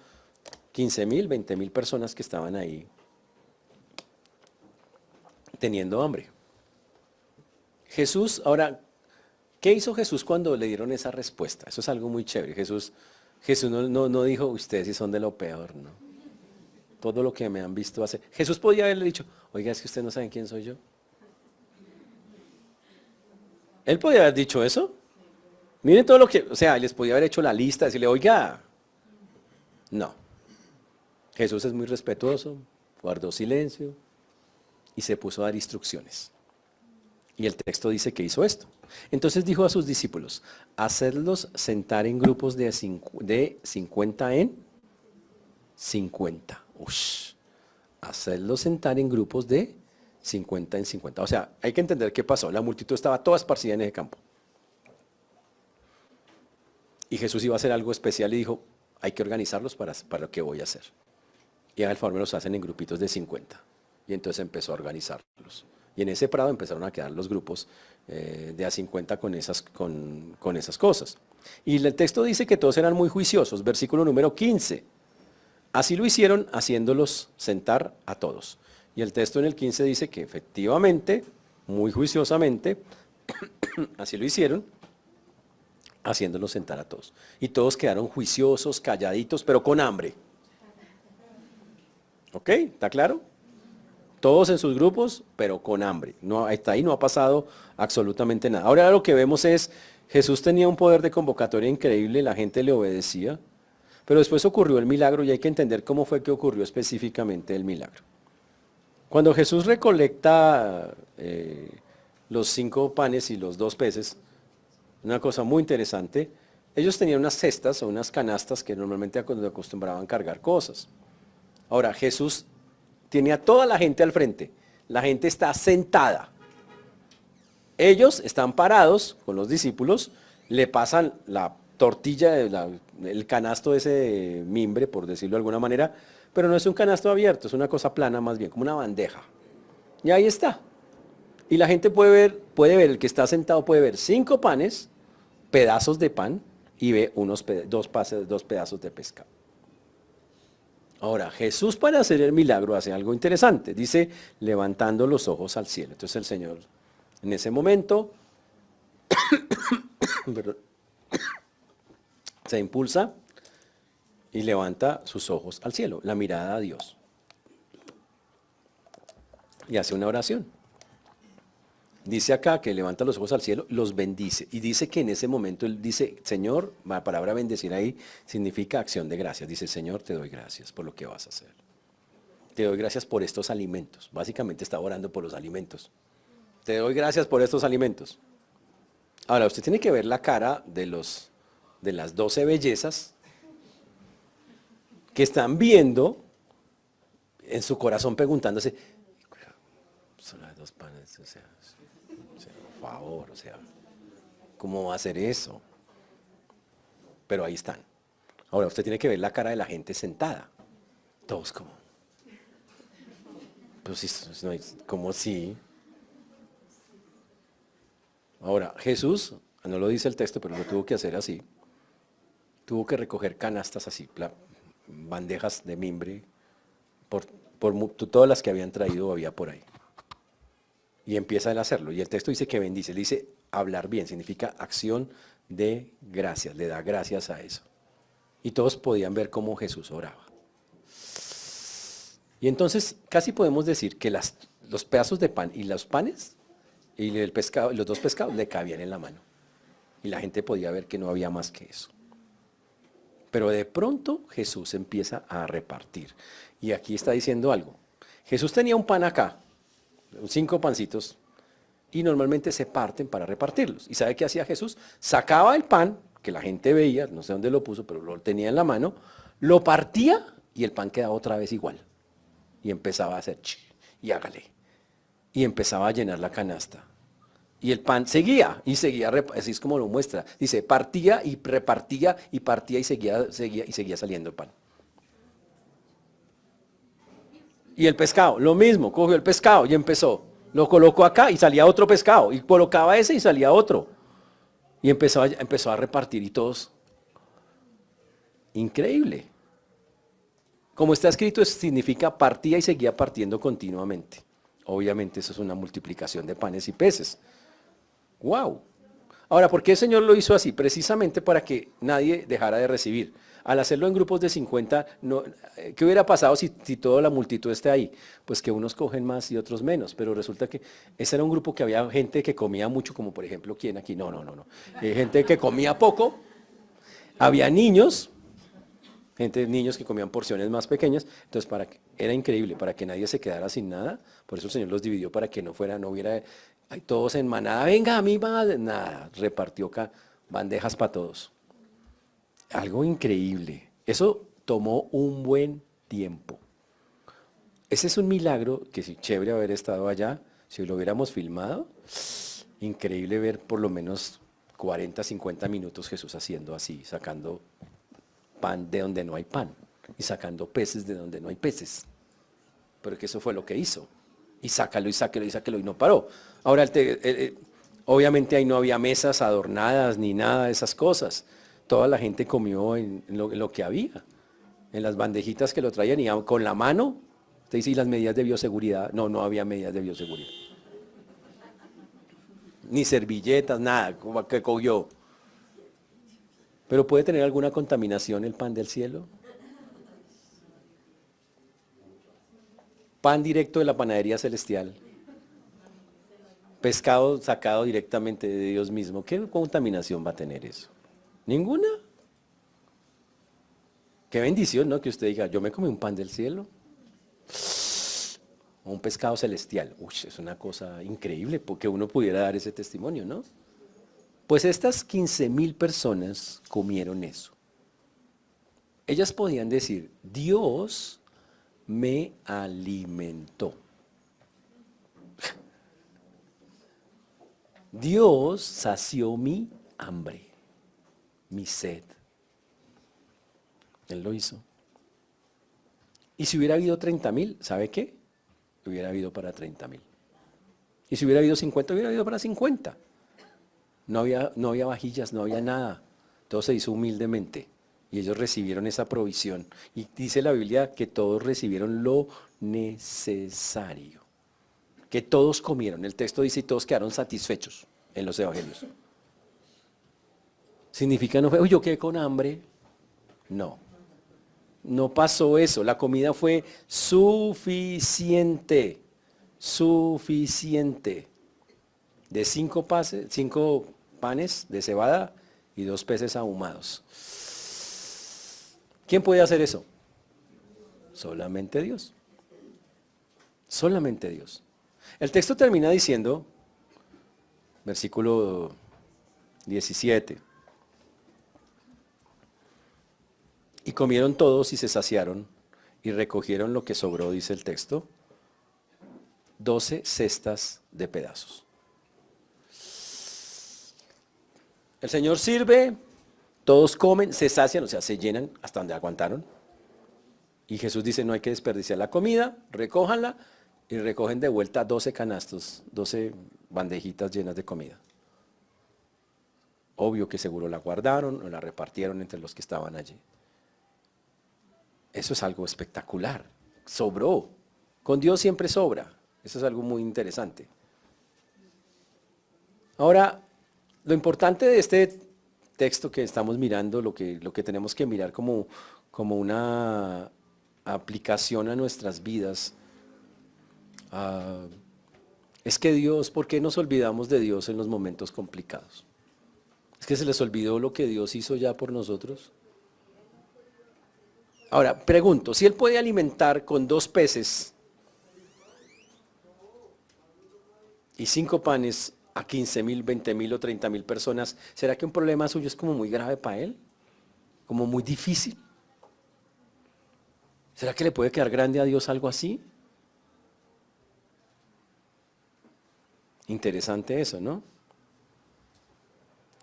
S1: 15,000, 20,000 personas que estaban ahí teniendo hambre. Jesús, ahora, ¿qué hizo Jesús cuando le dieron esa respuesta? Eso es algo muy chévere. Jesús no dijo, ustedes sí son de lo peor, ¿no? Todo lo que me han visto hacer. Jesús podía haberle dicho, oiga, es que ustedes no saben quién soy yo. Él podía haber dicho eso. Miren todo lo que, o sea, les podía haber hecho la lista, decirle, oiga, no. Jesús es muy respetuoso, guardó silencio y se puso a dar instrucciones. Y el texto dice que hizo esto. Entonces dijo a sus discípulos, hacedlos sentar en grupos de 50 en 50. Ush. Hacedlos sentar en grupos de 50 en 50. O sea, hay que entender qué pasó. La multitud estaba toda esparcida en ese campo. Y Jesús iba a hacer algo especial y dijo, hay que organizarlos para lo que voy a hacer. Y haga el favor, me los hacen en grupitos de 50. Y entonces empezó a organizarlos. Y en ese prado empezaron a quedar los grupos de a 50 con esas cosas. Y el texto dice que todos eran muy juiciosos. Versículo número 15. Así lo hicieron haciéndolos sentar a todos. Y el texto en el 15 dice que efectivamente, muy juiciosamente, así lo hicieron, haciéndolos sentar a todos. Y todos quedaron juiciosos, calladitos, pero con hambre. ¿Ok? ¿Está claro? Todos en sus grupos, pero con hambre. No, hasta ahí no ha pasado absolutamente nada. Ahora lo que vemos es, Jesús tenía un poder de convocatoria increíble, la gente le obedecía, pero después ocurrió el milagro y hay que entender cómo fue que ocurrió específicamente el milagro. Cuando Jesús recolecta los 5 panes y los 2 peces, una cosa muy interesante, ellos tenían unas cestas o unas canastas que normalmente acostumbraban cargar cosas. Ahora, Jesús tiene a toda la gente al frente. La gente está sentada. Ellos están parados con los discípulos, le pasan la tortilla, el canasto ese de mimbre, por decirlo de alguna manera, pero no es un canasto abierto, es una cosa plana más bien, como una bandeja. Y ahí está. Y la gente puede ver, el que está sentado puede ver 5 panes, pedazos de pan, y ve 2 pedazos de pescado. Ahora, Jesús para hacer el milagro hace algo interesante. Dice, levantando los ojos al cielo. Entonces el Señor, en ese momento, se impulsa y levanta sus ojos al cielo, la mirada a Dios. Y hace una oración. Dice acá que levanta los ojos al cielo, los bendice. Y dice que en ese momento él dice, Señor, la palabra bendecir ahí significa acción de gracias. Dice, Señor, te doy gracias por lo que vas a hacer. Te doy gracias por estos alimentos. Básicamente está orando por los alimentos. Te doy gracias por estos alimentos. Ahora, usted tiene que ver la cara de las 12 bellezas que están viendo en su corazón preguntándose, son las 2 panes, o sea, por favor, o sea, ¿cómo va a ser eso? Pero ahí están. Ahora, usted tiene que ver la cara de la gente sentada. Todos como, pues sí, como si. Ahora, Jesús, no lo dice el texto, pero lo tuvo que hacer así. Tuvo que recoger canastas así, bandejas de mimbre, por todas las que habían traído había por ahí. Y empieza él a hacerlo. Y el texto dice que bendice. Le dice hablar bien. Significa acción de gracias. Le da gracias a eso. Y todos podían ver cómo Jesús oraba. Y entonces casi podemos decir que los pedazos de pan y los panes y el pescado, los 2 pescados le cabían en la mano. Y la gente podía ver que no había más que eso. Pero de pronto Jesús empieza a repartir. Y aquí está diciendo algo. Jesús tenía un pan acá. 5 pancitos, y normalmente se parten para repartirlos. ¿Y sabe qué hacía Jesús? Sacaba el pan, que la gente veía, no sé dónde lo puso, pero lo tenía en la mano, lo partía y el pan quedaba otra vez igual. Y empezaba a hacer, y hágale. Y empezaba a llenar la canasta. Y el pan seguía, así es como lo muestra. Dice, partía y repartía, y partía y seguía saliendo el pan. Y el pescado, lo mismo, cogió el pescado y empezó. Lo colocó acá y salía otro pescado. Y colocaba ese y salía otro. Y empezó a repartir y todos. Increíble. Como está escrito, significa partía y seguía partiendo continuamente. Obviamente eso es una multiplicación de panes y peces. ¡Wow! Ahora, ¿por qué el Señor lo hizo así? Precisamente para que nadie dejara de recibir. Al hacerlo en grupos de 50, ¿qué hubiera pasado si toda la multitud esté ahí? Pues que unos cogen más y otros menos, pero resulta que ese era un grupo que había gente que comía mucho, como por ejemplo, ¿quién aquí? No. Gente que comía poco, había niños, niños que comían porciones más pequeñas. Entonces, era increíble, para que nadie se quedara sin nada. Por eso el Señor los dividió para que no hubiera, ay, todos en manada, venga a mí, madre. Nada, repartió bandejas para todos. Algo increíble. Eso tomó un buen tiempo. Ese es un milagro que sí, chévere haber estado allá. Si lo hubiéramos filmado, increíble ver por lo menos 40, 50 minutos Jesús haciendo así, sacando pan de donde no hay pan y sacando peces de donde no hay peces. Pero que eso fue lo que hizo. Y sácalo y sáquelo y sáquelo y no paró. Ahora, obviamente ahí no había mesas adornadas ni nada de esas cosas. Toda la gente comió en lo que había, en las bandejitas que lo traían y con la mano. Usted dice, ¿y las medidas de bioseguridad? No, no había medidas de bioseguridad. Ni servilletas, nada, como que cogió. ¿Pero puede tener alguna contaminación el pan del cielo? Pan directo de la panadería celestial. Pescado sacado directamente de Dios mismo. ¿Qué contaminación va a tener eso? ¿Ninguna? Qué bendición, ¿no? Que usted diga, yo me comí un pan del cielo. O un pescado celestial. Uy, es una cosa increíble porque uno pudiera dar ese testimonio, ¿no? Pues estas 15,000 personas comieron eso. Ellas podían decir, Dios me alimentó. Dios sació mi hambre, mi sed. Él lo hizo. Y si hubiera habido 30,000, ¿sabe qué? Hubiera habido para 30,000. Y si hubiera habido 50, hubiera habido para 50. No había vajillas, no había nada. Todo se hizo humildemente. Y ellos recibieron esa provisión. Y dice la Biblia que todos recibieron lo necesario. Que todos comieron. El texto dice y todos quedaron satisfechos en los evangelios. ¿Significa no fue, uy, yo quedé con hambre? No. No pasó eso. La comida fue suficiente. Suficiente. De 5 panes de cebada y 2 peces ahumados. ¿Quién puede hacer eso? Solamente Dios. Solamente Dios. El texto termina diciendo, versículo 17, y comieron todos y se saciaron y recogieron lo que sobró, dice el texto, 12 cestas de pedazos. El Señor sirve, todos comen, se sacian, o sea, se llenan hasta donde aguantaron. Y Jesús dice, no hay que desperdiciar la comida, recójanla y recogen de vuelta 12 canastos, 12 bandejitas llenas de comida. Obvio que seguro la guardaron o la repartieron entre los que estaban allí. Eso es algo espectacular, sobró. Con Dios siempre sobra, eso es algo muy interesante. Ahora, lo importante de este texto que estamos mirando, lo que tenemos que mirar como una aplicación a nuestras vidas, es que Dios, ¿por qué nos olvidamos de Dios en los momentos complicados? ¿Es que se les olvidó lo que Dios hizo ya por nosotros? Ahora, pregunto, si Él puede alimentar con 2 peces y 5 panes a 15,000, 20,000 o 30,000 personas, ¿será que un problema suyo es como muy grave para Él? ¿Como muy difícil? ¿Será que le puede quedar grande a Dios algo así? Interesante eso, ¿no?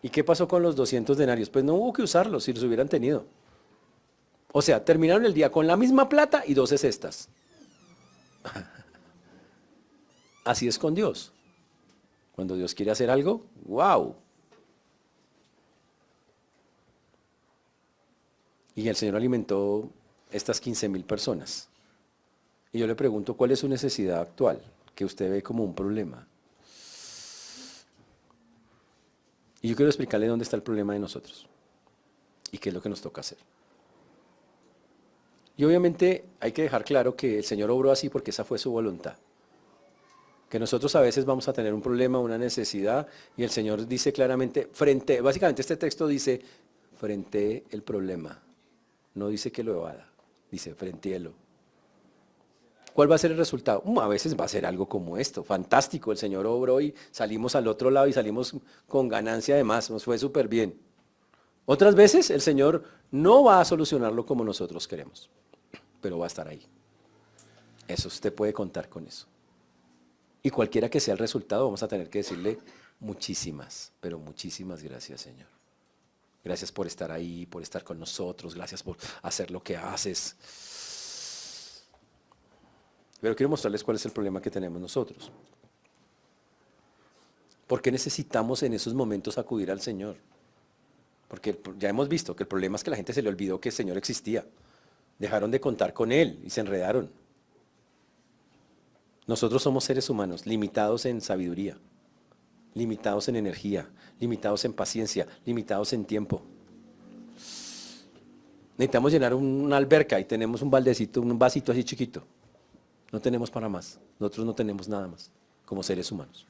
S1: ¿Y qué pasó con los 200 denarios? Pues no hubo que usarlos si los hubieran tenido. O sea, terminaron el día con la misma plata y 12 cestas. Así es con Dios. Cuando Dios quiere hacer algo, ¡wow! Y el Señor alimentó estas 15,000 personas. Y yo le pregunto, ¿cuál es su necesidad actual? Que usted ve como un problema. Y yo quiero explicarle dónde está el problema de nosotros. Y qué es lo que nos toca hacer. Y obviamente hay que dejar claro que el Señor obró así porque esa fue su voluntad. Que nosotros a veces vamos a tener un problema, una necesidad, y el Señor dice claramente, básicamente este texto dice, frente el problema. no dice que lo evada, dice frentéelo. ¿Cuál va a ser el resultado? A veces va a ser algo como esto, fantástico, el Señor obró y salimos al otro lado y salimos con ganancia de más, nos fue súper bien. Otras veces el Señor no va a solucionarlo como nosotros queremos, pero va a estar ahí. Eso usted puede contar con eso. Y cualquiera que sea el resultado, vamos a tener que decirle muchísimas, pero muchísimas gracias, Señor. Gracias por estar ahí, por estar con nosotros, gracias por hacer lo que haces. Pero quiero mostrarles cuál es el problema que tenemos nosotros. ¿Por qué necesitamos en esos momentos acudir al Señor? Porque ya hemos visto que el problema es que la gente se le olvidó que el Señor existía. Dejaron de contar con Él y se enredaron. Nosotros somos seres humanos limitados en sabiduría, limitados en energía, limitados en paciencia, limitados en tiempo. Necesitamos llenar una alberca y tenemos un baldecito, un vasito así chiquito. No tenemos para más. Nosotros no tenemos nada más como seres humanos.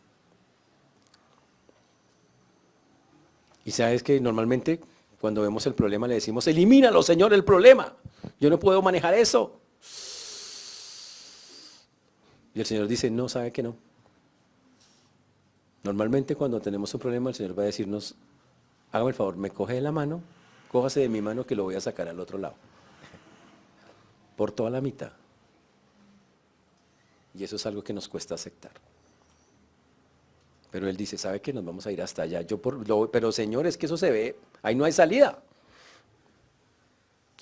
S1: Y sabes que normalmente cuando vemos el problema le decimos, elimínalo, Señor, el problema. Yo no puedo manejar eso. Y el Señor dice, no, sabe que no. Normalmente cuando tenemos un problema el Señor va a decirnos, hágame el favor, me coge de la mano, cójase de mi mano que lo voy a sacar al otro lado. Por toda la mitad. Y eso es algo que nos cuesta aceptar. Pero Él dice, ¿sabe qué? Nos vamos a ir hasta allá. Pero Señor, es que eso se ve, ahí no hay salida.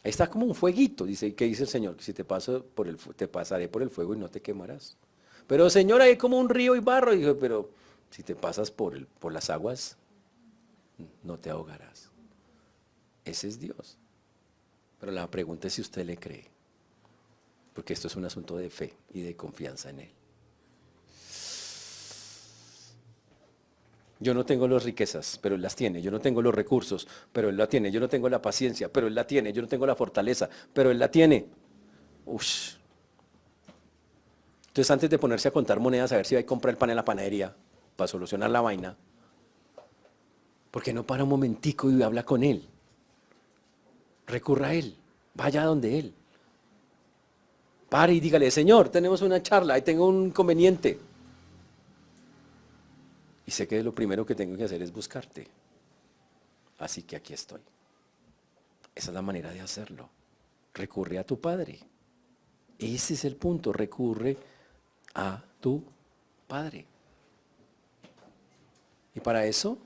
S1: Ahí está como un fueguito, dice, ¿qué dice el Señor? Que si te pasaré por el fuego y no te quemarás. Pero Señor, hay como un río y barro. Y dijo, pero si te pasas por las aguas, no te ahogarás. Ese es Dios. Pero la pregunta es si usted le cree. Porque esto es un asunto de fe y de confianza en Él. Yo no tengo las riquezas, pero Él las tiene. Yo no tengo los recursos, pero Él la tiene. Yo no tengo la paciencia, pero Él la tiene. Yo no tengo la fortaleza, pero Él la tiene. Ush. Entonces antes de ponerse a contar monedas, a ver si va a comprar el pan en la panadería para solucionar la vaina, ¿por qué no para un momentico y habla con Él? Recurra a Él. Vaya a donde Él. Pare y dígale, Señor, tenemos una charla, ahí tengo un inconveniente. Y sé que lo primero que tengo que hacer es buscarte. Así que aquí estoy. Esa es la manera de hacerlo. Recurre a tu Padre. Ese es el punto, recurre a tu Padre. Y para eso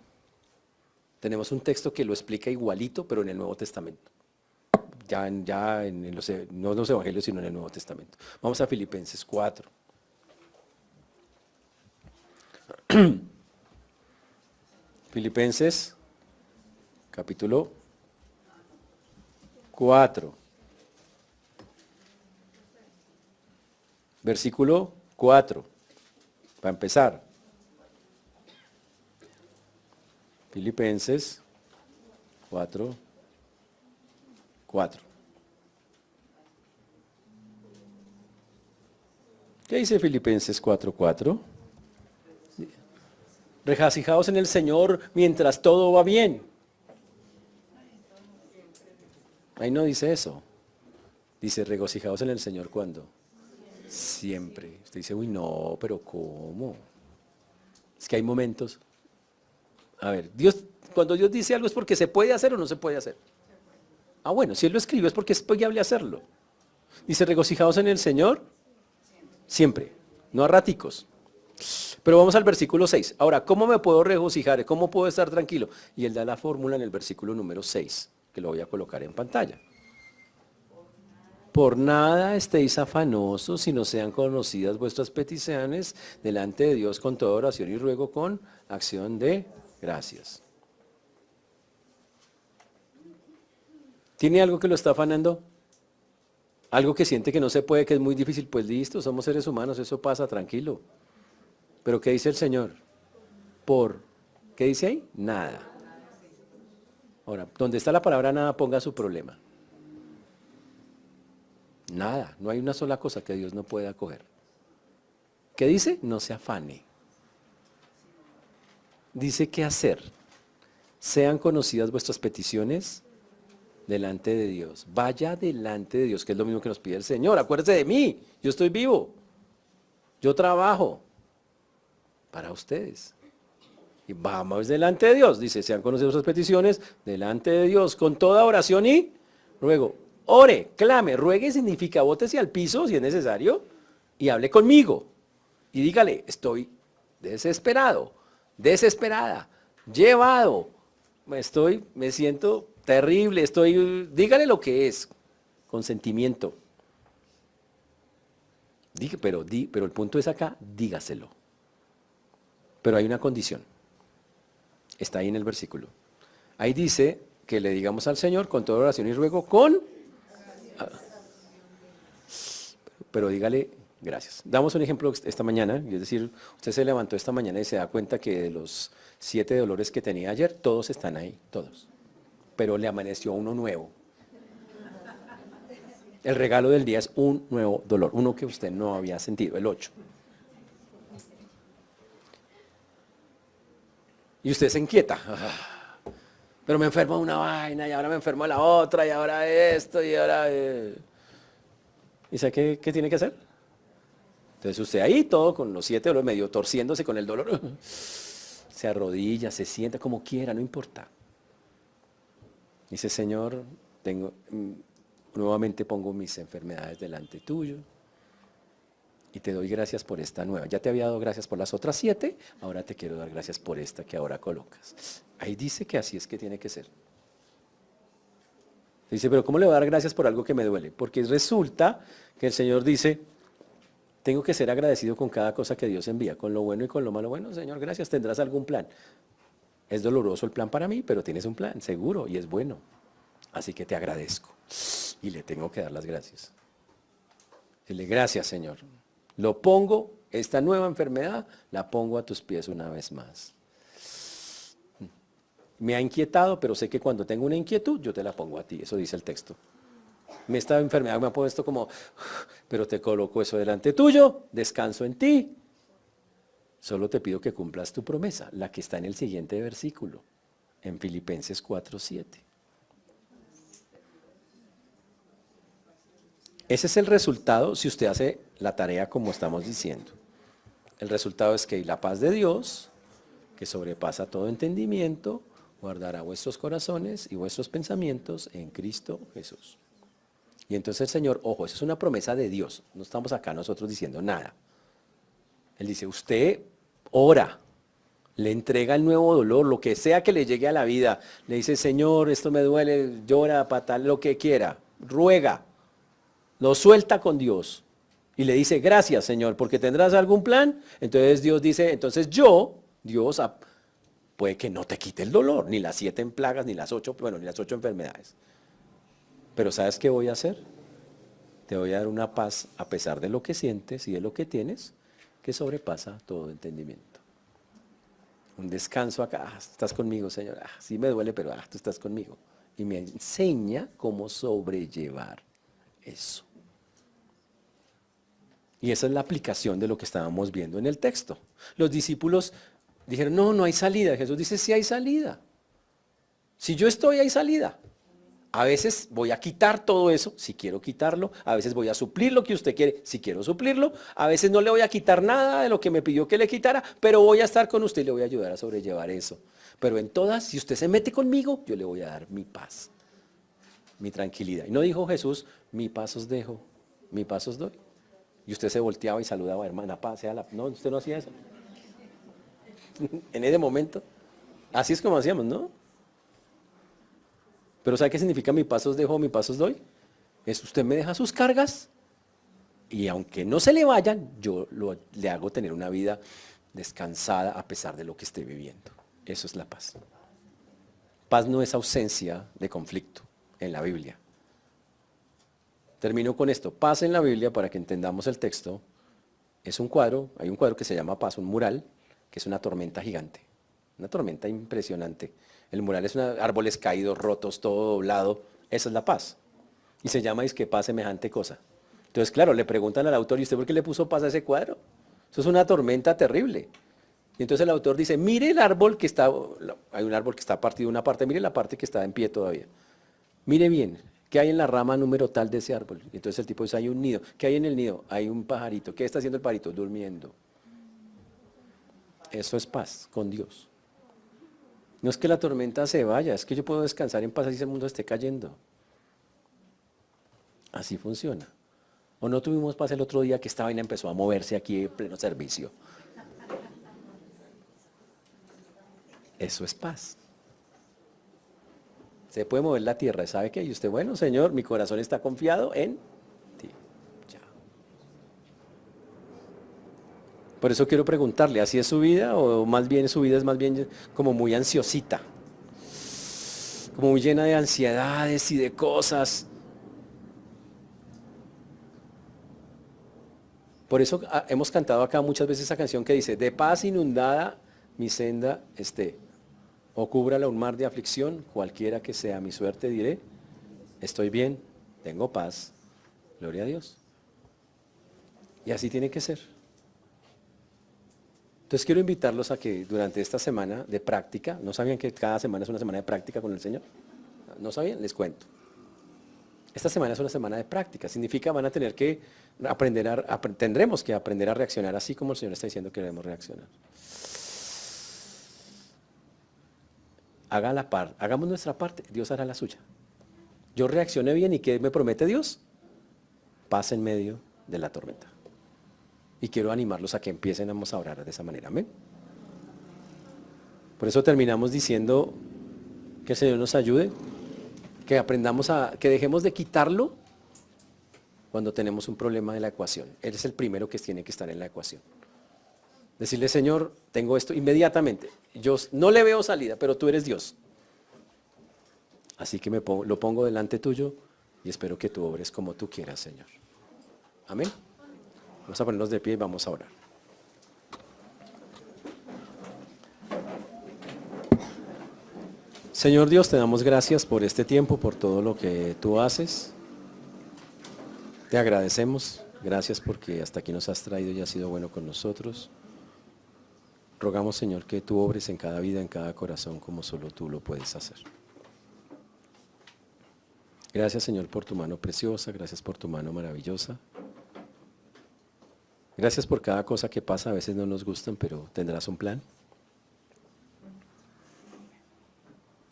S1: tenemos un texto que lo explica igualito, pero en el Nuevo Testamento. Ya en no en los Evangelios, sino en el Nuevo Testamento. Vamos a Filipenses 4. Filipenses, capítulo 4. Versículo 4. Para empezar. Filipenses 4. ¿Qué dice Filipenses 4:4? Regocijaos en el Señor mientras todo va bien. Ahí no dice eso. Dice regocijaos en el Señor ¿cuándo? Siempre. Usted dice, uy, no, pero ¿cómo? Es que hay momentos. A ver, cuando Dios dice algo es porque se puede hacer o no se puede hacer. Ah, bueno, si Él lo escribió es porque es posible hacerlo. Dice regocijaos en el Señor siempre, no a raticos. Pero vamos al versículo 6. Ahora, ¿cómo me puedo regocijar? ¿Cómo puedo estar tranquilo? Y Él da la fórmula en el versículo número 6, que lo voy a colocar en pantalla. Por nada estéis afanosos, sino sean conocidas vuestras peticiones delante de Dios con toda oración y ruego con acción de gracias. ¿Tiene algo que lo está afanando? Algo que siente que no se puede, que es muy difícil. Pues listo, somos seres humanos, eso pasa, tranquilo. Pero ¿qué dice el Señor? ¿Qué dice ahí? Nada. Ahora, donde está la palabra nada, ponga su problema. Nada, no hay una sola cosa que Dios no pueda coger. ¿Qué dice? No se afane. Dice, ¿qué hacer? Sean conocidas vuestras peticiones delante de Dios. Vaya delante de Dios, que es lo mismo que nos pide el Señor. Acuérdese de mí, yo estoy vivo. Yo trabajo para ustedes. Y vamos delante de Dios. Dice, sean conocidas sus peticiones delante de Dios con toda oración y ruego. Ore, clame, ruegue significa bótese al piso si es necesario y hable conmigo. Y dígale, estoy desesperado, desesperada, llevado, me siento terrible, dígale lo que es, con sentimiento. Pero el punto es acá, dígaselo. Pero hay una condición. Está ahí en el versículo. Ahí dice que le digamos al Señor con toda oración y ruego pero dígale gracias. Damos un ejemplo esta mañana, es decir, usted se levantó esta mañana y se da cuenta que de los 7 dolores que tenía ayer, todos están ahí, todos. Pero le amaneció uno nuevo. El regalo del día es un nuevo dolor, uno que usted no había sentido, el 8. Y usted se inquieta. Pero me enfermo de una vaina, y ahora me enfermo de la otra, y ahora esto, y ahora... ¿Y sabe qué tiene que hacer? Entonces usted ahí todo con los 7 dolores, medio torciéndose con el dolor, se arrodilla, se sienta como quiera, no importa. Dice, Señor, nuevamente pongo mis enfermedades delante tuyo y te doy gracias por esta nueva. Ya te había dado gracias por las otras 7, ahora te quiero dar gracias por esta que ahora colocas. Ahí dice que así es que tiene que ser. Dice, pero ¿cómo le voy a dar gracias por algo que me duele? Porque resulta que el Señor dice, tengo que ser agradecido con cada cosa que Dios envía, con lo bueno y con lo malo. Bueno, Señor, gracias, tendrás algún plan. Es doloroso el plan para mí, pero tienes un plan, seguro, y es bueno. Así que te agradezco. Y le tengo que dar las gracias. Dile, gracias, Señor. Lo pongo, esta nueva enfermedad, la pongo a tus pies una vez más. Me ha inquietado, pero sé que cuando tengo una inquietud, yo te la pongo a ti. Eso dice el texto. Esta enfermedad me ha puesto como, pero te coloco eso delante tuyo, descanso en ti. Solo te pido que cumplas tu promesa, la que está en el siguiente versículo, en Filipenses 4:7. Ese es el resultado si usted hace la tarea como estamos diciendo. El resultado es que la paz de Dios, que sobrepasa todo entendimiento, guardará vuestros corazones y vuestros pensamientos en Cristo Jesús. Y entonces el Señor, ojo, eso es una promesa de Dios, no estamos acá nosotros diciendo nada. Él dice, usted ora, le entrega el nuevo dolor, lo que sea que le llegue a la vida, le dice, Señor, esto me duele, llora, patal, lo que quiera, ruega, lo suelta con Dios y le dice, gracias, Señor, porque tendrás algún plan. Entonces Dios dice, entonces Dios, puede que no te quite el dolor, ni las 7 plagas, ni las 8, ni las 8 enfermedades. Pero ¿sabes qué voy a hacer? Te voy a dar una paz a pesar de lo que sientes y de lo que tienes, que sobrepasa todo entendimiento. Un descanso acá, estás conmigo, Señor. Sí me duele, pero tú estás conmigo. Y me enseña cómo sobrellevar eso. Y esa es la aplicación de lo que estábamos viendo en el texto. Los discípulos dijeron, no hay salida. Jesús dice, sí hay salida. Si yo estoy, hay salida. A veces voy a quitar todo eso, si quiero quitarlo. A veces voy a suplir lo que usted quiere, si quiero suplirlo. A veces no le voy a quitar nada de lo que me pidió que le quitara, pero voy a estar con usted y le voy a ayudar a sobrellevar eso. Pero en todas, si usted se mete conmigo, yo le voy a dar mi paz, mi tranquilidad. Y no dijo Jesús, mi paz os dejo, mi paz os doy. Y usted se volteaba y saludaba, hermana, paz, sea la... No, usted no hacía eso. En ese momento. Así es como hacíamos, ¿no? Pero ¿sabe qué significa mi paz os dejo, mi paz os doy? Es usted me deja sus cargas y aunque no se le vayan, yo le hago tener una vida descansada a pesar de lo que esté viviendo. Eso es la paz. Paz no es ausencia de conflicto en la Biblia. Termino con esto. Paz en la Biblia, para que entendamos el texto, es un cuadro, hay un cuadro que se llama Paz, un mural, que es una tormenta gigante, una tormenta impresionante. El mural es árboles caídos, rotos, todo doblado. Esa es la paz. Y se llama paz semejante cosa. Entonces, claro, le preguntan al autor, ¿y usted por qué le puso paz a ese cuadro? Eso es una tormenta terrible. Y entonces el autor dice, mire el árbol que está, hay un árbol que está partido de una parte, mire la parte que está en pie todavía. Mire bien, ¿qué hay en la rama número tal de ese árbol? Entonces el tipo dice, hay un nido. ¿Qué hay en el nido? Hay un pajarito. ¿Qué está haciendo el pajarito? Durmiendo. Eso es paz con Dios. No es que la tormenta se vaya, es que yo puedo descansar en paz así el mundo esté cayendo. Así funciona. O no tuvimos paz el otro día que esta vaina empezó a moverse aquí en pleno servicio. Eso es paz. Se puede mover la tierra, ¿sabe qué? Y usted, bueno, Señor, mi corazón está confiado en ti. Ya. Por eso quiero preguntarle, ¿así es su vida? O más bien su vida es más bien como muy ansiosita, como muy llena de ansiedades y de cosas. Por eso hemos cantado acá muchas veces esa canción que dice, de paz inundada mi senda esté, o cúbrala un mar de aflicción, cualquiera que sea mi suerte diré, estoy bien, tengo paz, gloria a Dios. Y así tiene que ser. Entonces quiero invitarlos a que durante esta semana de práctica, ¿no sabían que cada semana es una semana de práctica con el Señor? ¿No sabían? Les cuento. Esta semana es una semana de práctica, significa van a tener que tendremos que aprender a reaccionar así como el Señor está diciendo que debemos reaccionar. Hagamos nuestra parte, Dios hará la suya. Yo reaccioné bien y ¿qué me promete Dios? Paz en medio de la tormenta. Y quiero animarlos a que empiecen a orar de esa manera, amén. Por eso terminamos diciendo que el Señor nos ayude, que aprendamos que dejemos de quitarlo cuando tenemos un problema de la ecuación. Él es el primero que tiene que estar en la ecuación. Decirle, Señor, tengo esto inmediatamente. Yo no le veo salida, pero tú eres Dios. Así que lo pongo delante tuyo y espero que tú obres como tú quieras, Señor. Amén. Vamos a ponernos de pie y vamos a orar. Señor Dios, te damos gracias por este tiempo, por todo lo que tú haces. Te agradecemos. Gracias porque hasta aquí nos has traído y has sido bueno con nosotros. Rogamos, Señor, que tú obres en cada vida, en cada corazón, como solo tú lo puedes hacer. Gracias, Señor, por tu mano preciosa. Gracias por tu mano maravillosa. Gracias por cada cosa que pasa. A veces no nos gustan, pero tendrás un plan.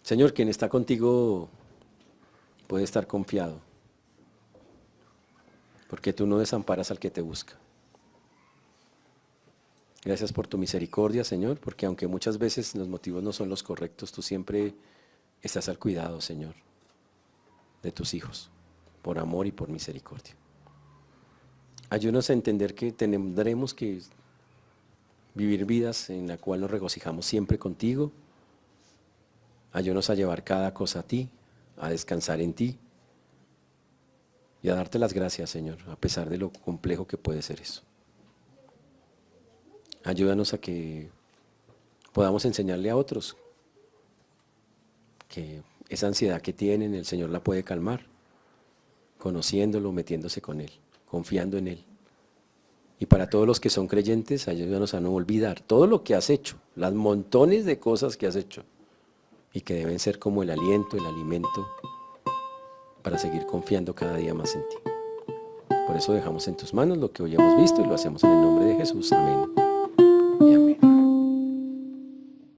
S1: Señor, quien está contigo puede estar confiado, porque tú no desamparas al que te busca. Gracias por tu misericordia, Señor, porque aunque muchas veces los motivos no son los correctos, tú siempre estás al cuidado, Señor, de tus hijos, por amor y por misericordia. Ayúdanos a entender que tendremos que vivir vidas en la cual nos regocijamos siempre contigo. Ayúdanos a llevar cada cosa a ti, a descansar en ti y a darte las gracias, Señor, a pesar de lo complejo que puede ser eso. Ayúdanos a que podamos enseñarle a otros que esa ansiedad que tienen, el Señor la puede calmar, conociéndolo, metiéndose con Él, confiando en Él. Y para todos los que son creyentes, ayúdanos a no olvidar todo lo que has hecho, las montones de cosas que has hecho, y que deben ser como el aliento, el alimento, para seguir confiando cada día más en ti. Por eso dejamos en tus manos lo que hoy hemos visto y lo hacemos en el nombre de Jesús. Amén y amén.